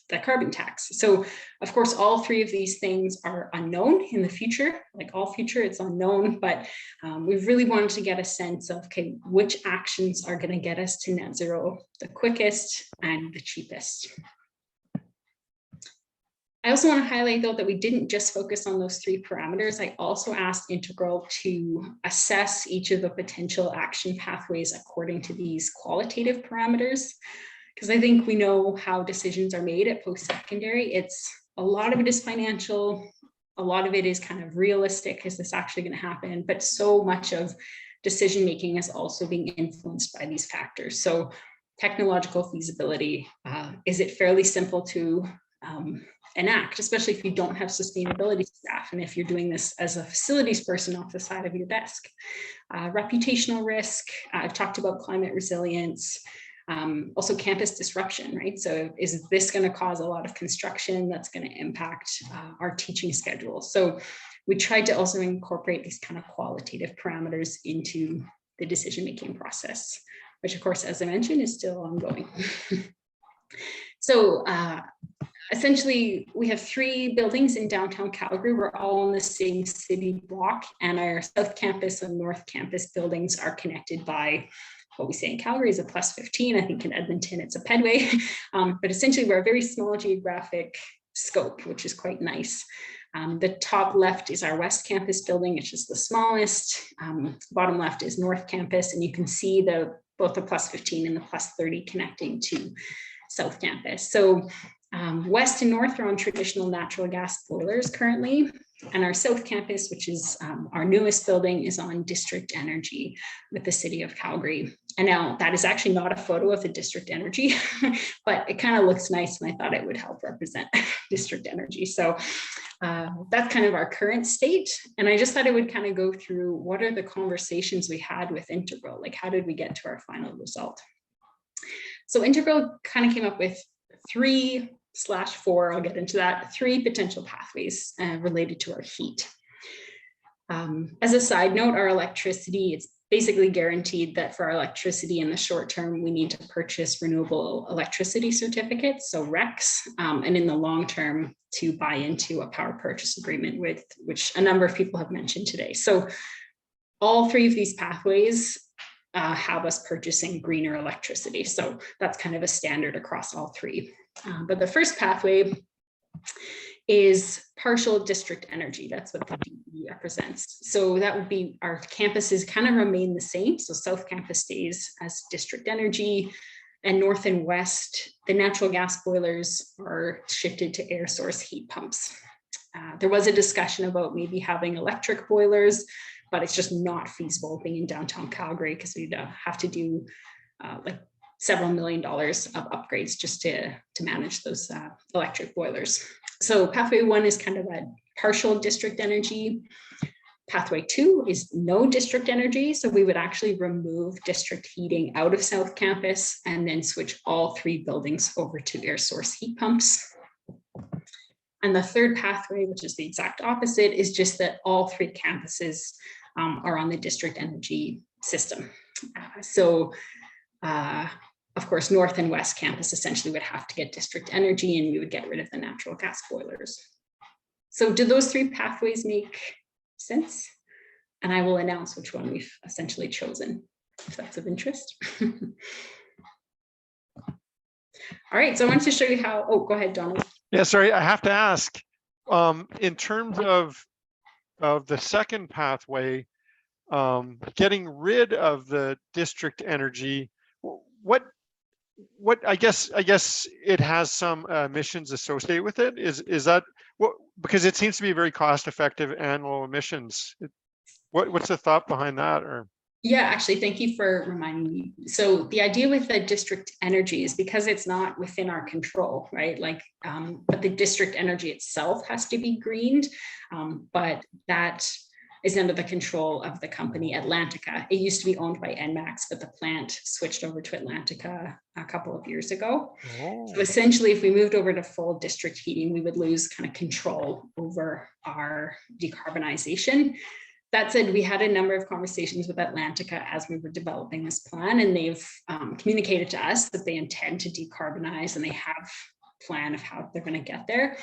the carbon tax. So of course, all three of these things are unknown in the future, like all future, it's unknown, but we really wanted to get a sense of, okay, which actions are going to get us to net zero the quickest and the cheapest. I also want to highlight, though, that we didn't just focus on those three parameters. I also asked Integral to assess each of the potential action pathways according to these qualitative parameters, because I think we know how decisions are made at post-secondary. It's a lot of it is financial, a lot of it is kind of realistic, is this actually going to happen? But so much of decision making is also being influenced by these factors. So technological feasibility, is it fairly simple to enact, especially if you don't have sustainability staff and if you're doing this as a facilities person off the side of your desk. Reputational risk, I've talked about climate resilience, also campus disruption, right? So is this going to cause a lot of construction that's going to impact our teaching schedule? So we tried to also incorporate these kind of qualitative parameters into the decision-making process, which of course, as I mentioned, is still ongoing. So essentially, we have three buildings in downtown Calgary. We're all in the same city block, and our South Campus and North Campus buildings are connected by what we say in Calgary is a +15. I think in Edmonton, it's a pedway. But essentially, we're a very small geographic scope, which is quite nice. The top left is our West Campus building, which is the smallest. Bottom left is North Campus, and you can see both the +15 and the +30 connecting to South Campus. So West and North are on traditional natural gas boilers currently. And our South Campus, which is our newest building, is on District Energy with the City of Calgary. And now that is actually not a photo of the District Energy, but it kind of looks nice, and I thought it would help represent District Energy. So that's kind of our current state. And I just thought I would kind of go through what are the conversations we had with Integral, like how did we get to our final result? So Integral kind of came up with 3/4, I'll get into that, 3 potential pathways related to our heat. As a side note, our electricity, it's basically guaranteed that for our electricity in the short term, we need to purchase renewable electricity certificates, so RECs, and in the long term to buy into a power purchase agreement with which a number of people have mentioned today. So all 3 of these pathways have us purchasing greener electricity. So that's kind of a standard across all 3. But the first pathway is partial district energy. That's what the DE represents. So that would be our campuses kind of remain the same. So South Campus stays as district energy, and North and West, the natural gas boilers are shifted to air source heat pumps. There was a discussion about maybe having electric boilers, but it's just not feasible being in downtown Calgary because we'd have to do like several $1 million of upgrades just to manage those electric boilers. So pathway 1 is kind of a partial district energy. Pathway 2 is no district energy. So we would actually remove district heating out of South Campus and then switch all 3 buildings over to air source heat pumps. And the third pathway, which is the exact opposite, is just that all 3 campuses are on the district energy system. Of course, North and West Campus essentially would have to get district energy, and we would get rid of the natural gas boilers. So do those 3 pathways make sense? And I will announce which one we've essentially chosen, if that's of interest. All right, so I wanted to show you how, oh, go ahead, Donald. Yeah, sorry, I have to ask, in terms of the second pathway, getting rid of the district energy, what I guess it has some emissions associated with it. Is that what, because it seems to be very cost effective and low emissions. What's the thought behind that? Or yeah, actually, thank you for reminding me. So the idea with the district energy is because it's not within our control, right? Like, but the district energy itself has to be greened, but that is under the control of the company Atlantica. It used to be owned by ENMAX, but the plant switched over to Atlantica a couple of years ago. Oh. So essentially, if we moved over to full district heating, we would lose kind of control over our decarbonization. That said, we had a number of conversations with Atlantica as we were developing this plan, and they've communicated to us that they intend to decarbonize and they have a plan of how they're going to get there.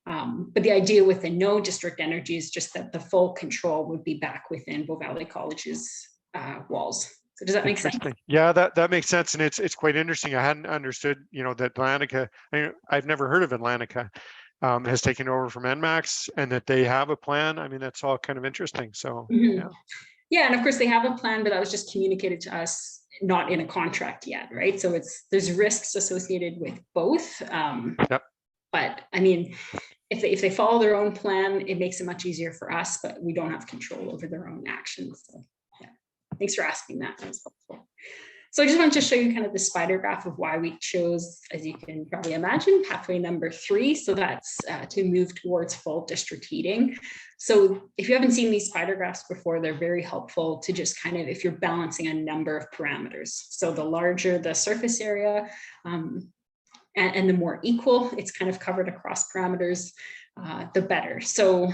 But the idea with the no district energy is just that the full control would be back within Bow Valley College's walls. So does that make sense? Yeah, that makes sense, and it's quite interesting. I hadn't understood, that Atlantica. I've never heard of Atlantica. Has taken over from ENMAX, and that they have a plan. I mean, that's all kind of interesting. So yeah, and of course they have a plan, but that was just communicated to us, not in a contract yet, right? So there's risks associated with both. Yep. But I mean, if they follow their own plan, it makes it much easier for us, but we don't have control over their own actions. So yeah, thanks for asking that. That was helpful. So I just wanted to show you kind of the spider graph of why we chose, as you can probably imagine, pathway number 3. So that's to move towards full district heating. So if you haven't seen these spider graphs before, they're very helpful to just kind of, if you're balancing a number of parameters. So the larger the surface area and the more equal it's kind of covered across parameters, the better. So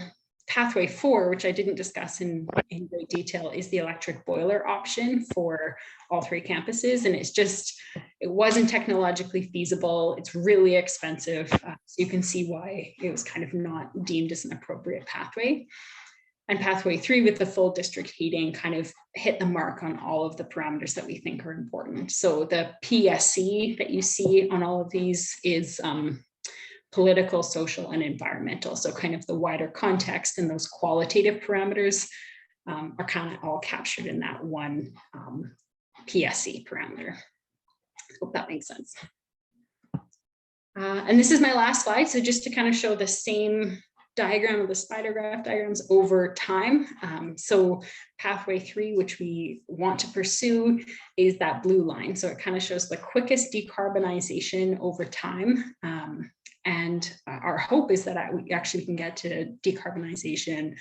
pathway 4, which I didn't discuss in great detail, is the electric boiler option for all 3 campuses. And it wasn't technologically feasible. It's really expensive. So you can see why it was kind of not deemed as an appropriate pathway. And pathway 3 with the full district heating kind of hit the mark on all of the parameters that we think are important. So the PSC that you see on all of these is political, social, and environmental. So kind of the wider context and those qualitative parameters are kind of all captured in that one PSC parameter. Hope that makes sense. And this is my last slide. So just to kind of show the same diagram of the spider graph diagrams over time. So pathway 3, which we want to pursue, is that blue line. So it kind of shows the quickest decarbonization over time. And our hope is that we actually can get to decarbonization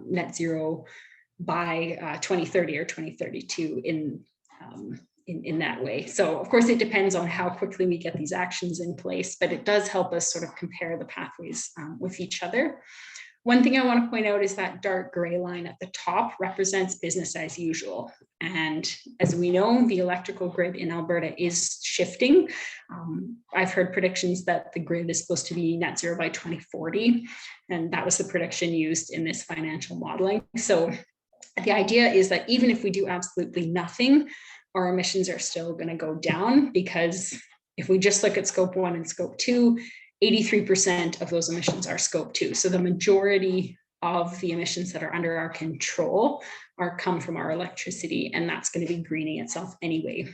net zero by 2030 or 2032 in that way. So of course, it depends on how quickly we get these actions in place, but it does help us sort of compare the pathways with each other. One thing I want to point out is that dark gray line at the top represents business as usual. And as we know, the electrical grid in Alberta is shifting. I've heard predictions that the grid is supposed to be net zero by 2040. And that was the prediction used in this financial modeling. So the idea is that even if we do absolutely nothing, our emissions are still going to go down, because if we just look at scope 1 and scope 2, 83% of those emissions are scope 2. So the majority of the emissions that are under our control come from our electricity, and that's going to be greening itself anyway,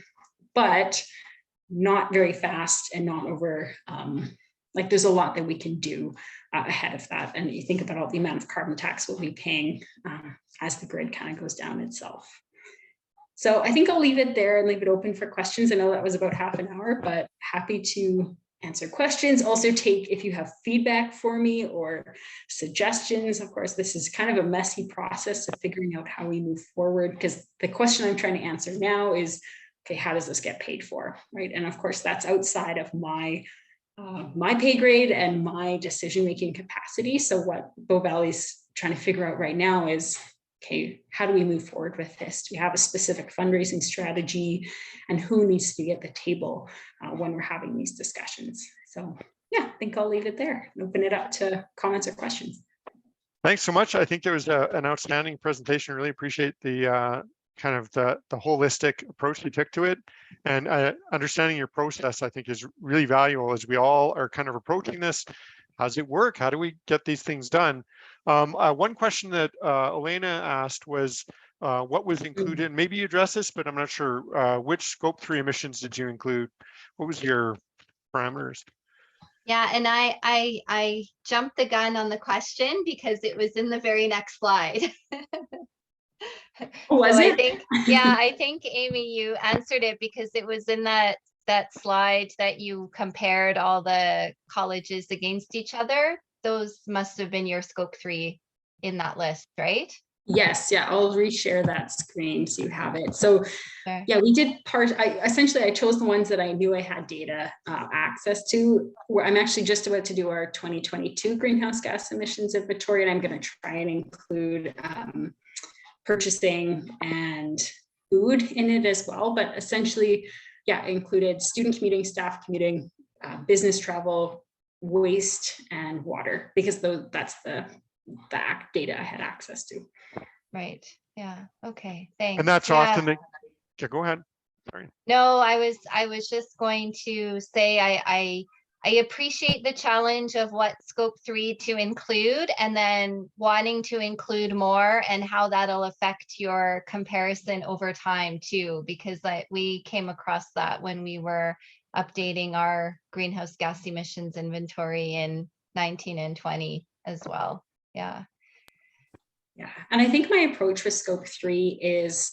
but not very fast and not over, like there's a lot that we can do ahead of that. And you think about all the amount of carbon tax we'll be paying as the grid kind of goes down itself. So I think I'll leave it there and leave it open for questions. I know that was about half an hour, but happy to answer questions. Also take, if you have feedback for me or suggestions. Of course, this is kind of a messy process of figuring out how we move forward, because the question I'm trying to answer now is, okay, how does this get paid for, right? And of course, that's outside of my pay grade and my decision-making capacity. So what Bow Valley's trying to figure out right now is, okay, how do we move forward with this? Do we have a specific fundraising strategy, and who needs to be at the table when we're having these discussions? So yeah, I think I'll leave it there and open it up to comments or questions. Thanks so much. I think there was an outstanding presentation. Really appreciate the kind of the holistic approach you took to it, and understanding your process, I think, is really valuable as we all are kind of approaching this. How does it work? How do we get these things done? One question that Elena asked was what was included. Maybe you addressed this, but I'm not sure. Which scope 3 emissions did you include? What was your parameters? Yeah, and I jumped the gun on the question because it was in the very next slide. Was so it? I think, yeah, I think Amy, you answered it because it was in that slide that you compared all the colleges against each other. Those must have been your scope 3 in that list, right? Yes, yeah, I'll reshare that screen so you have it. So yeah, we did essentially I chose the ones that I knew I had data access to. Where I'm actually just about to do our 2022 greenhouse gas emissions inventory, and I'm going to try and include purchasing and food in it as well. But essentially, yeah, included student commuting, staff commuting, business travel, waste, and water, because that's the data I had access to. Right. Yeah. Okay. Thanks. And that's often the, yeah, go ahead. Sorry. No, I was just going to say I appreciate the challenge of what scope 3 to include, and then wanting to include more, and how that'll affect your comparison over time too, because we came across that when we were updating our greenhouse gas emissions inventory in 19 and 20 as well. Yeah. Yeah, and I think my approach with scope 3 is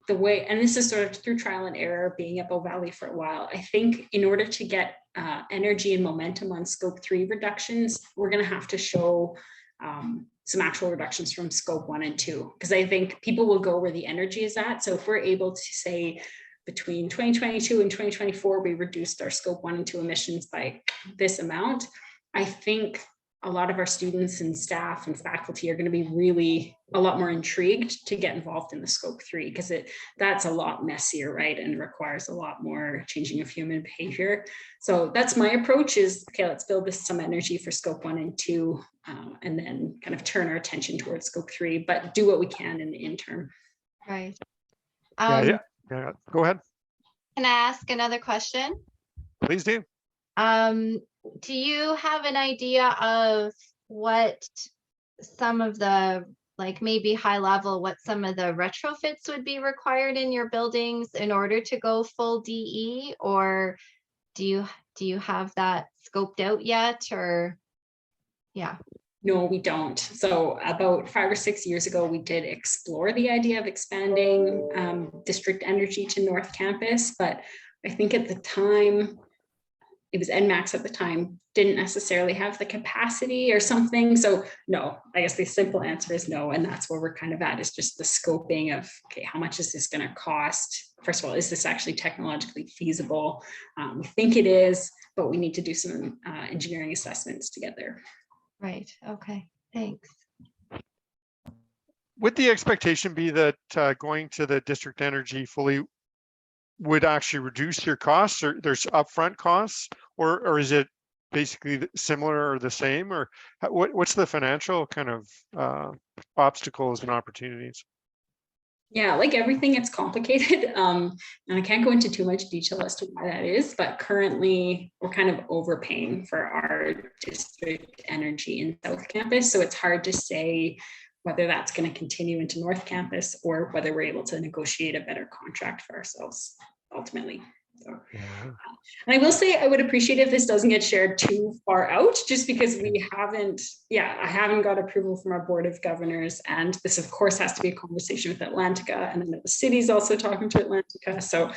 the way, and this is sort of through trial and error, being at Bow Valley for a while. I think in order to get energy and momentum on scope 3 reductions, we're going to have to show some actual reductions from scope 1 and 2, because I think people will go where the energy is at. So if we're able to say between 2022 and 2024, we reduced our scope 1 and 2 emissions by this amount, I think a lot of our students and staff and faculty are going to be really a lot more intrigued to get involved in the scope 3, because that's a lot messier, right? And requires a lot more changing of human behavior. So that's my approach is, okay, let's build this some energy for scope 1 and 2, and then kind of turn our attention towards scope 3, but do what we can in the interim. Right. Yeah. Go ahead. Can I ask another question? Please do. Do you have an idea of what some of the, like maybe high level, what some of the retrofits would be required in your buildings in order to go full DE, or do you have that scoped out yet, or yeah? No, we don't. So about 5 or 6 years ago, we did explore the idea of expanding district energy to North Campus, but I think at the time, it was NMAX at the time, didn't necessarily have the capacity or something. So no, I guess the simple answer is no. And that's where we're kind of at, is just the scoping of, okay, how much is this going to cost? First of all, is this actually technologically feasible? We think it is, but we need to do some engineering assessments to get there. Right. Okay. Thanks. Would the expectation be that going to the district energy fully would actually reduce your costs, or there's upfront costs, or is it basically similar or the same, or what's the financial kind of obstacles and opportunities? Yeah, like everything, it's complicated. And I can't go into too much detail as to why that is, but currently we're kind of overpaying for our district energy in South Campus. So it's hard to say whether that's going to continue into North Campus or whether we're able to negotiate a better contract for ourselves ultimately. So, and I will say I would appreciate if this doesn't get shared too far out, just because we haven't, I haven't got approval from our Board of Governors. And this, of course, has to be a conversation with Atlantica, and then the city's also talking to Atlantica. So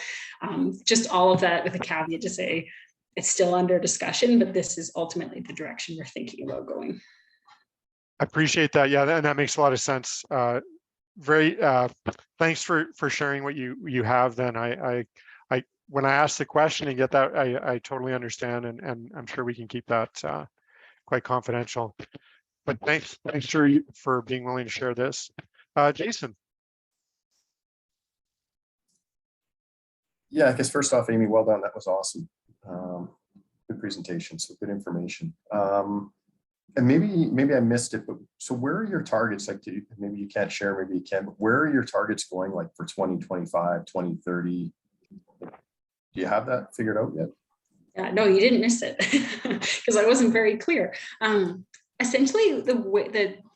just all of that with a caveat to say it's still under discussion, but this is ultimately the direction we're thinking about going. I appreciate that. Yeah, and that makes a lot of sense. Thanks for sharing what you have. Then I when I ask the question and get that, I totally understand, and I'm sure we can keep that quite confidential. But thanks for being willing to share this. Jason. Yeah, I guess first off, Amy, well done. That was awesome. Good presentation, so good information. And maybe I missed it, but so where are your targets? Like, maybe you can't share, maybe you can, but where are your targets going, like for 2025, 2030? Do you have that figured out yet? Yeah, no, you didn't miss it because I wasn't very clear. Essentially,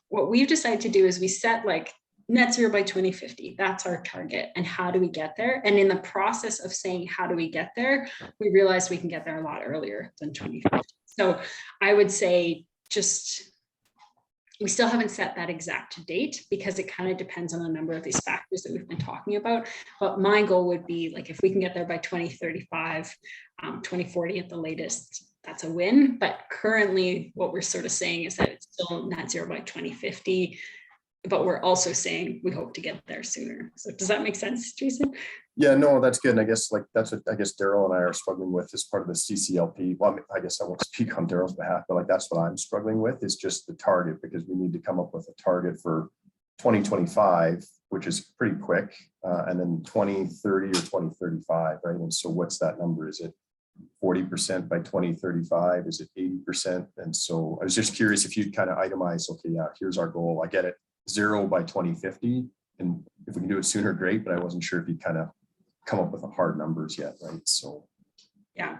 what we've decided to do is we set like net zero by 2050. That's our target. And how do we get there? And in the process of saying, how do we get there? We realized we can get there a lot earlier than 2050. So I would say we still haven't set that exact date because it kind of depends on a number of these factors that we've been talking about. But my goal would be, like, if we can get there by 2035, 2040 at the latest, that's a win. But currently what we're sort of saying is that it's still net zero by 2050, but we're also saying we hope to get there sooner. So does that make sense, Jason? Yeah, no, that's good. And I guess that's what Daryl and I are struggling with as part of the CCLP. Well, I guess I won't speak on Daryl's behalf, but like that's what I'm struggling with, is just the target, because we need to come up with a target for 2025, which is pretty quick, and then 2030 or 2035, right? And so what's that number? Is it 40% by 2035? Is it 80%? And so I was just curious if you'd kind of itemize, okay, yeah, here's our goal. I get it, 0 by 2050. And if we can do it sooner, great, but I wasn't sure if you kind of come up with the hard numbers yet, right? So yeah,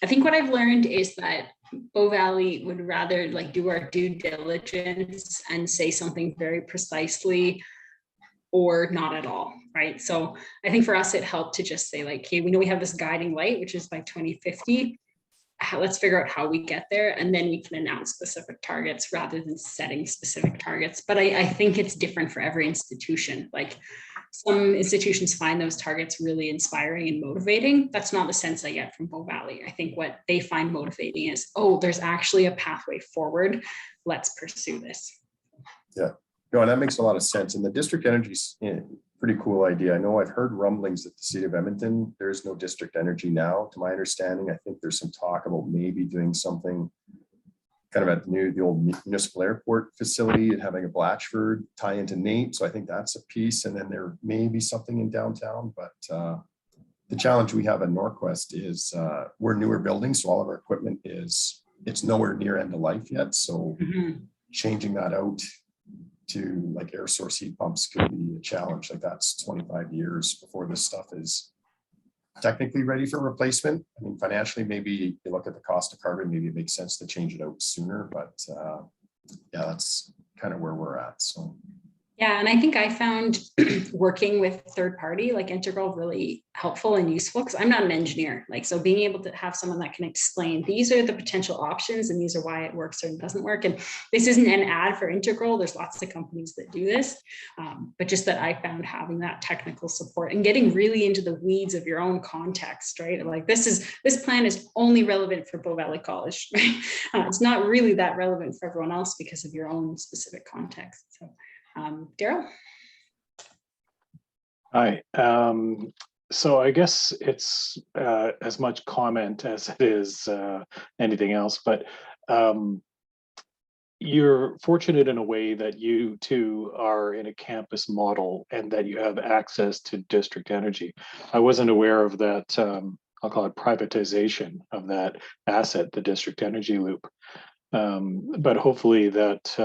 I think what I've learned is that Bow Valley would rather like do our due diligence and say something very precisely or not at all, right? So I think for us, it helped to just say like, hey, we know we have this guiding light, which is by 2050. Let's figure out how we get there, and then we can announce specific targets rather than setting specific targets. But I think it's different for every institution. Like, some institutions find those targets really inspiring and motivating. That's not the sense I get from Bow Valley. I think what they find motivating is, oh, there's actually a pathway forward. Let's pursue this. Yeah, no, and that makes a lot of sense. And the district energy is a pretty cool idea. I know I've heard rumblings that the city of Edmonton, there is no district energy now, to my understanding. I think there's some talk about maybe doing something kind of at the old municipal airport facility and having a Blatchford tie into Nate. So I think that's a piece. And then there may be something in downtown, but the challenge we have at Norquest is we're newer buildings. So all of our equipment it's nowhere near end of life yet. So changing that out to like air source heat pumps could be a challenge. Like, that's 25 years before this stuff is technically ready for replacement. I mean, financially, maybe you look at the cost of carbon, maybe it makes sense to change it out sooner, but yeah, that's kind of where we're at. So Yeah, and I think I found working with third party like Integral really helpful and useful because I'm not an engineer. Like, so being able to have someone that can explain these are the potential options and these are why it works or it doesn't work. And this isn't an ad for Integral. There's lots of companies that do this, but just that I found having that technical support and getting really into the weeds of your own context, right? Like this plan is only relevant for Bow Valley College, right? It's not really that relevant for everyone else because of your own specific context. So. Daryl? Hi. So I guess it's as much comment as it is anything else, but you're fortunate in a way that you too are in a campus model and that you have access to district energy. I wasn't aware of that, I'll call it privatization of that asset, the district energy loop. But hopefully that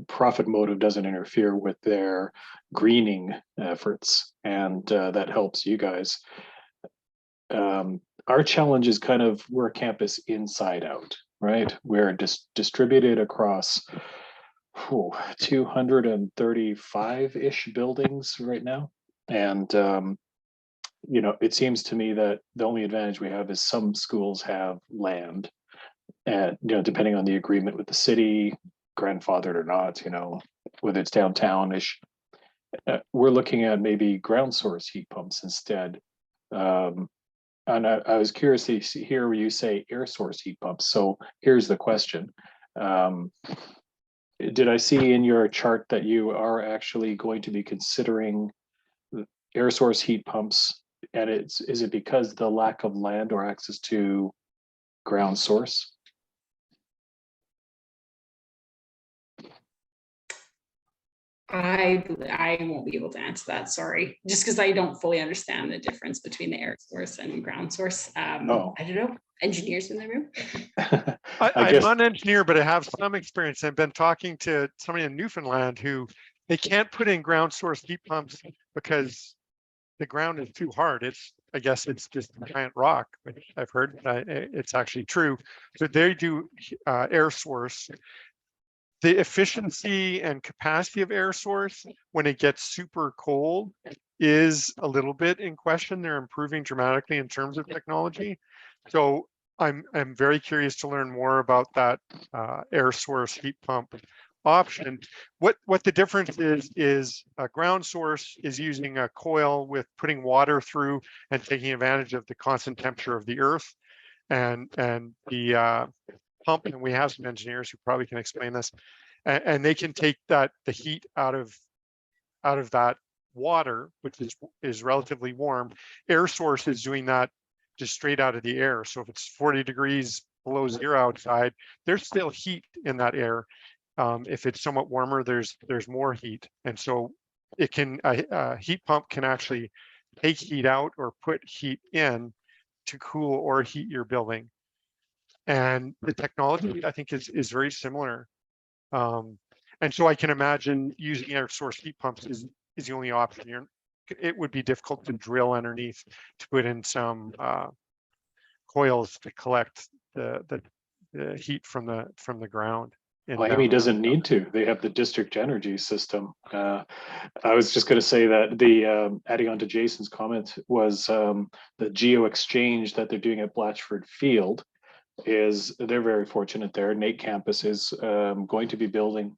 profit motive doesn't interfere with their greening efforts, and that helps you guys. Our challenge is kind of we're a campus inside out, right? We're distributed across 235-ish buildings right now. And you know, it seems to me that the only advantage we have is some schools have land, and you know, depending on the agreement with the city, grandfathered or not, you know, whether it's downtown-ish, we're looking at maybe ground source heat pumps instead. And I was curious to hear you say air source heat pumps. So here's the question. Did I see in your chart that you are actually going to be considering air source heat pumps? And is it because the lack of land or access to ground source? I won't be able to answer that, sorry. Just because I don't fully understand the difference between the air source and ground source. I don't know, engineers in the room? I'm not an engineer, but I have some experience. I've been talking to somebody in Newfoundland who they can't put in ground source heat pumps because the ground is too hard. I guess it's just giant rock, which I've heard. It's actually true. So they do air source. The efficiency and capacity of air source when it gets super cold is a little bit in question. They're improving dramatically in terms of technology. So I'm very curious to learn more about that air source heat pump option. What the difference is a ground source is using a coil with putting water through and taking advantage of the constant temperature of the earth, and the pump, and we have some engineers who probably can explain this, and they can take the heat out of that water, which is relatively warm. Air source is doing that just straight out of the air. So if it's 40 degrees below zero outside, there's still heat in that air. If it's somewhat warmer, there's more heat, and so it can a heat pump can actually take heat out or put heat in to cool or heat your building. And the technology, I think, is very similar. And so I can imagine using air source heat pumps is the only option. It would be difficult to drill underneath to put in some coils to collect the heat from the ground. Well, Amy doesn't need to. They have the district energy system. I was just going to say that the adding on to Jason's comment was the geo exchange that they're doing at Blatchford Field they're very fortunate there. Nate Campus is going to be building.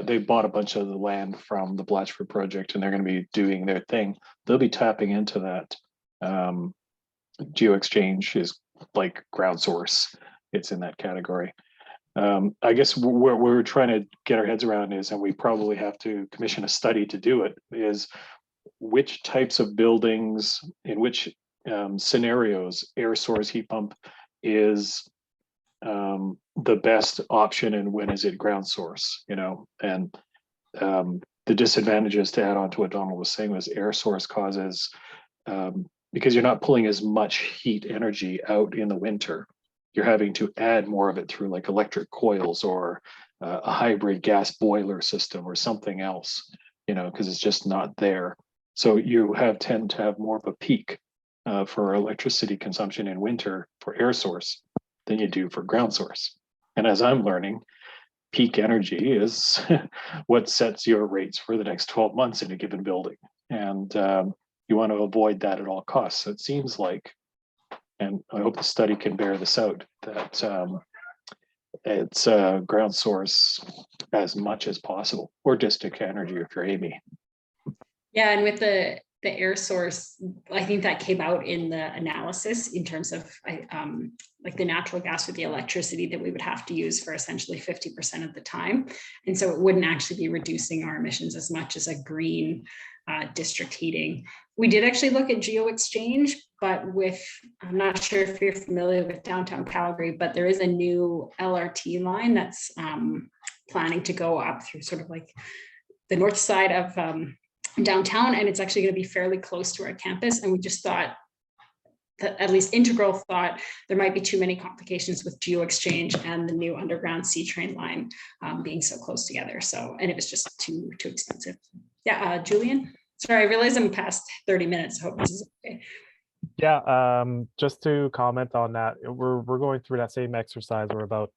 They bought a bunch of the land from the Blatchford project, and they're going to be doing their thing. They'll be tapping into that. Geo exchange is like ground source. It's in that category. I guess what we're trying to get our heads around is, and we probably have to commission a study to do it, is which types of buildings, in which scenarios, air source heat pump is the best option, and when is it ground source, you know? And the disadvantages, to add on to what Donald was saying, was air source causes, because you're not pulling as much heat energy out in the winter, you're having to add more of it through like electric coils or a hybrid gas boiler system or something else, you know, because it's just not there. So you tend to have more of a peak for electricity consumption in winter for air source than you do for ground source. And as I'm learning, peak energy is what sets your rates for the next 12 months in a given building. And you want to avoid that at all costs. So it seems like, and I hope the study can bear this out, that it's ground source as much as possible, or district energy if you're Amy. Yeah, and with the air source, I think that came out in the analysis in terms of like the natural gas with the electricity that we would have to use for essentially 50% of the time. And so it wouldn't actually be reducing our emissions as much as a green district heating. We did actually look at GeoExchange, but I'm not sure if you're familiar with downtown Calgary, but there is a new LRT line that's planning to go up through sort of like the north side of downtown, and it's actually going to be fairly close to our campus. And we just thought that, at least Integral thought, there might be too many complications with GeoExchange and the new underground C-train line being so close together. So, and it was just too expensive. Yeah, Julian. Sorry, I realize I'm past 30 minutes. I hope this is okay. Yeah, just to comment on that, we're going through that same exercise. We're about,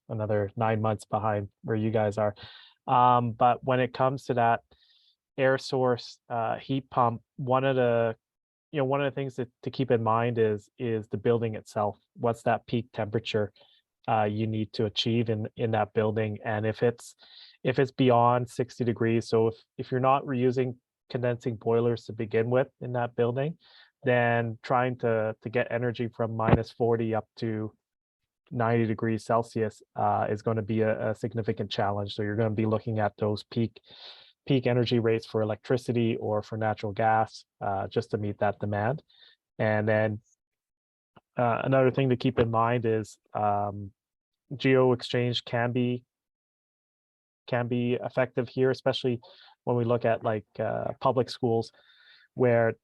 another 9 months behind where you guys are. But when it comes to that air source heat pump, one of the things to keep in mind is the building itself. What's that peak temperature you need to achieve in that building? And if it's beyond 60 degrees, so if you're not reusing condensing boilers to begin with in that building, then trying to get energy from -40 up to 90 degrees Celsius is going to be a significant challenge. So you're going to be looking at those peak energy rates for electricity or for natural gas just to meet that demand. And then another thing to keep in mind is GeoExchange can be effective here, especially when we look at like public schools where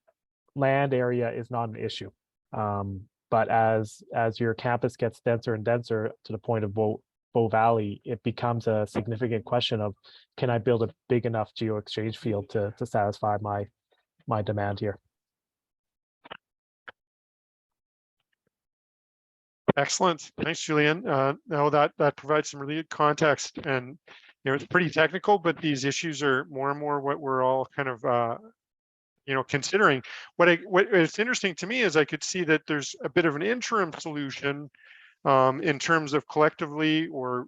land area is not an issue. But as your campus gets denser and denser to the point of Bow Valley, it becomes a significant question of, can I build a big enough GeoExchange field to satisfy my demand here? Excellent. Thanks, Julian. Now that provides some really good context, and it's pretty technical, but these issues are more and more what we're all kind of considering. What is interesting to me is I could see that there's a bit of an interim solution in terms of collectively or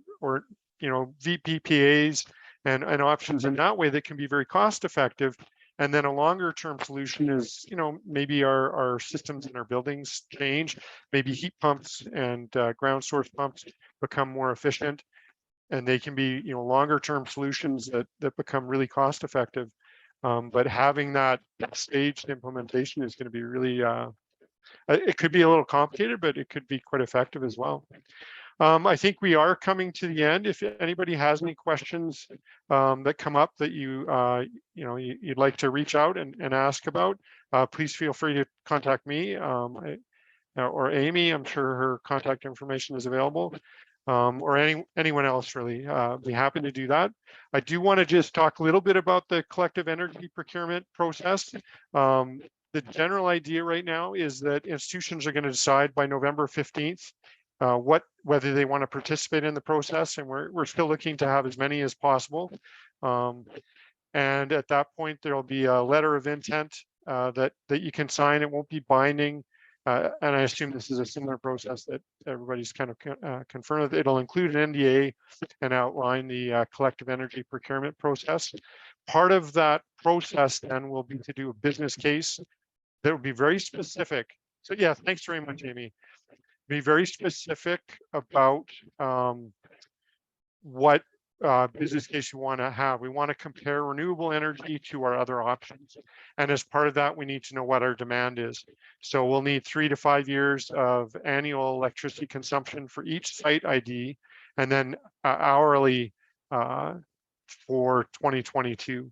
VPPAs and options in that way that can be very cost effective. And then a longer term solution is, maybe our systems in our buildings change, maybe heat pumps and ground source pumps become more efficient, and they can be, longer term solutions that become really cost effective. But having that staged implementation is going to be really, it could be a little complicated, but it could be quite effective as well. I think we are coming to the end. If anybody has any questions that come up that you'd like to reach out and ask about, please feel free to contact me or Amy. I'm sure her contact information is available, or anyone else really. Be happy to do that. I do want to just talk a little bit about the collective energy procurement process. The general idea right now is that institutions are going to decide by November 15th whether they want to participate in the process, and we're still looking to have as many as possible. And at that point, there'll be a letter of intent that you can sign. It won't be binding, and I assume this is a similar process that everybody's kind of confirmed. It'll include an NDA and outline the collective energy procurement process. Part of that process then will be to do a business case that will be very specific. So yeah, thanks very much, Amy. Be very specific about what business case you want to have. We want to compare renewable energy to our other options. And as part of that, we need to know what our demand is. So we'll need 3 to 5 years of annual electricity consumption for each site ID, and then hourly for 2022.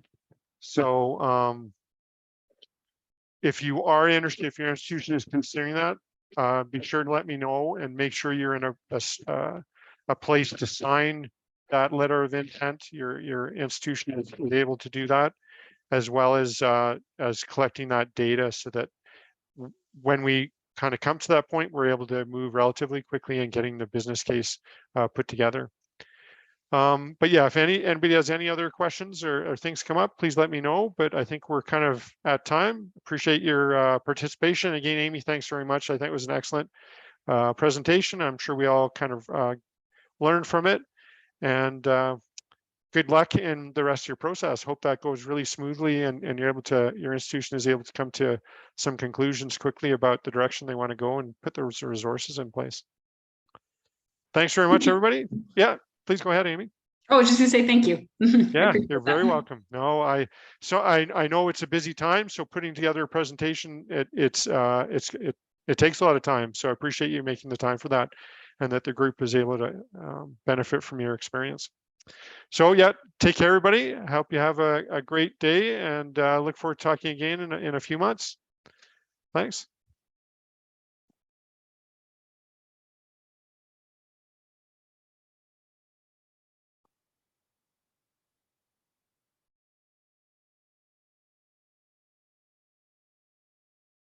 So if you are interested, if your institution is considering that, be sure to let me know and make sure you're in a place to sign that letter of intent. Your institution is able to do that, as well as collecting that data, so that when we kind of come to that point, we're able to move relatively quickly in getting the business case put together. But yeah, if anybody has any other questions or things come up, please let me know. But I think we're kind of at time. Appreciate your participation. Again, Amy, thanks very much. I think it was an excellent presentation. I'm sure we all kind of learned from it. And good luck in the rest of your process. Hope that goes really smoothly and you're able to, your institution is able to come to some conclusions quickly about the direction they want to go and put those resources in place. Thanks very much, everybody. Yeah, please go ahead, Amy. Oh, I was just gonna say thank you. Yeah, you're very welcome. No, I know it's a busy time, so putting together a presentation, it takes a lot of time. So I appreciate you making the time for that, and that the group is able to benefit from your experience. So yeah, take care, everybody. I hope you have a great day, and look forward to talking again in a few months. Thanks.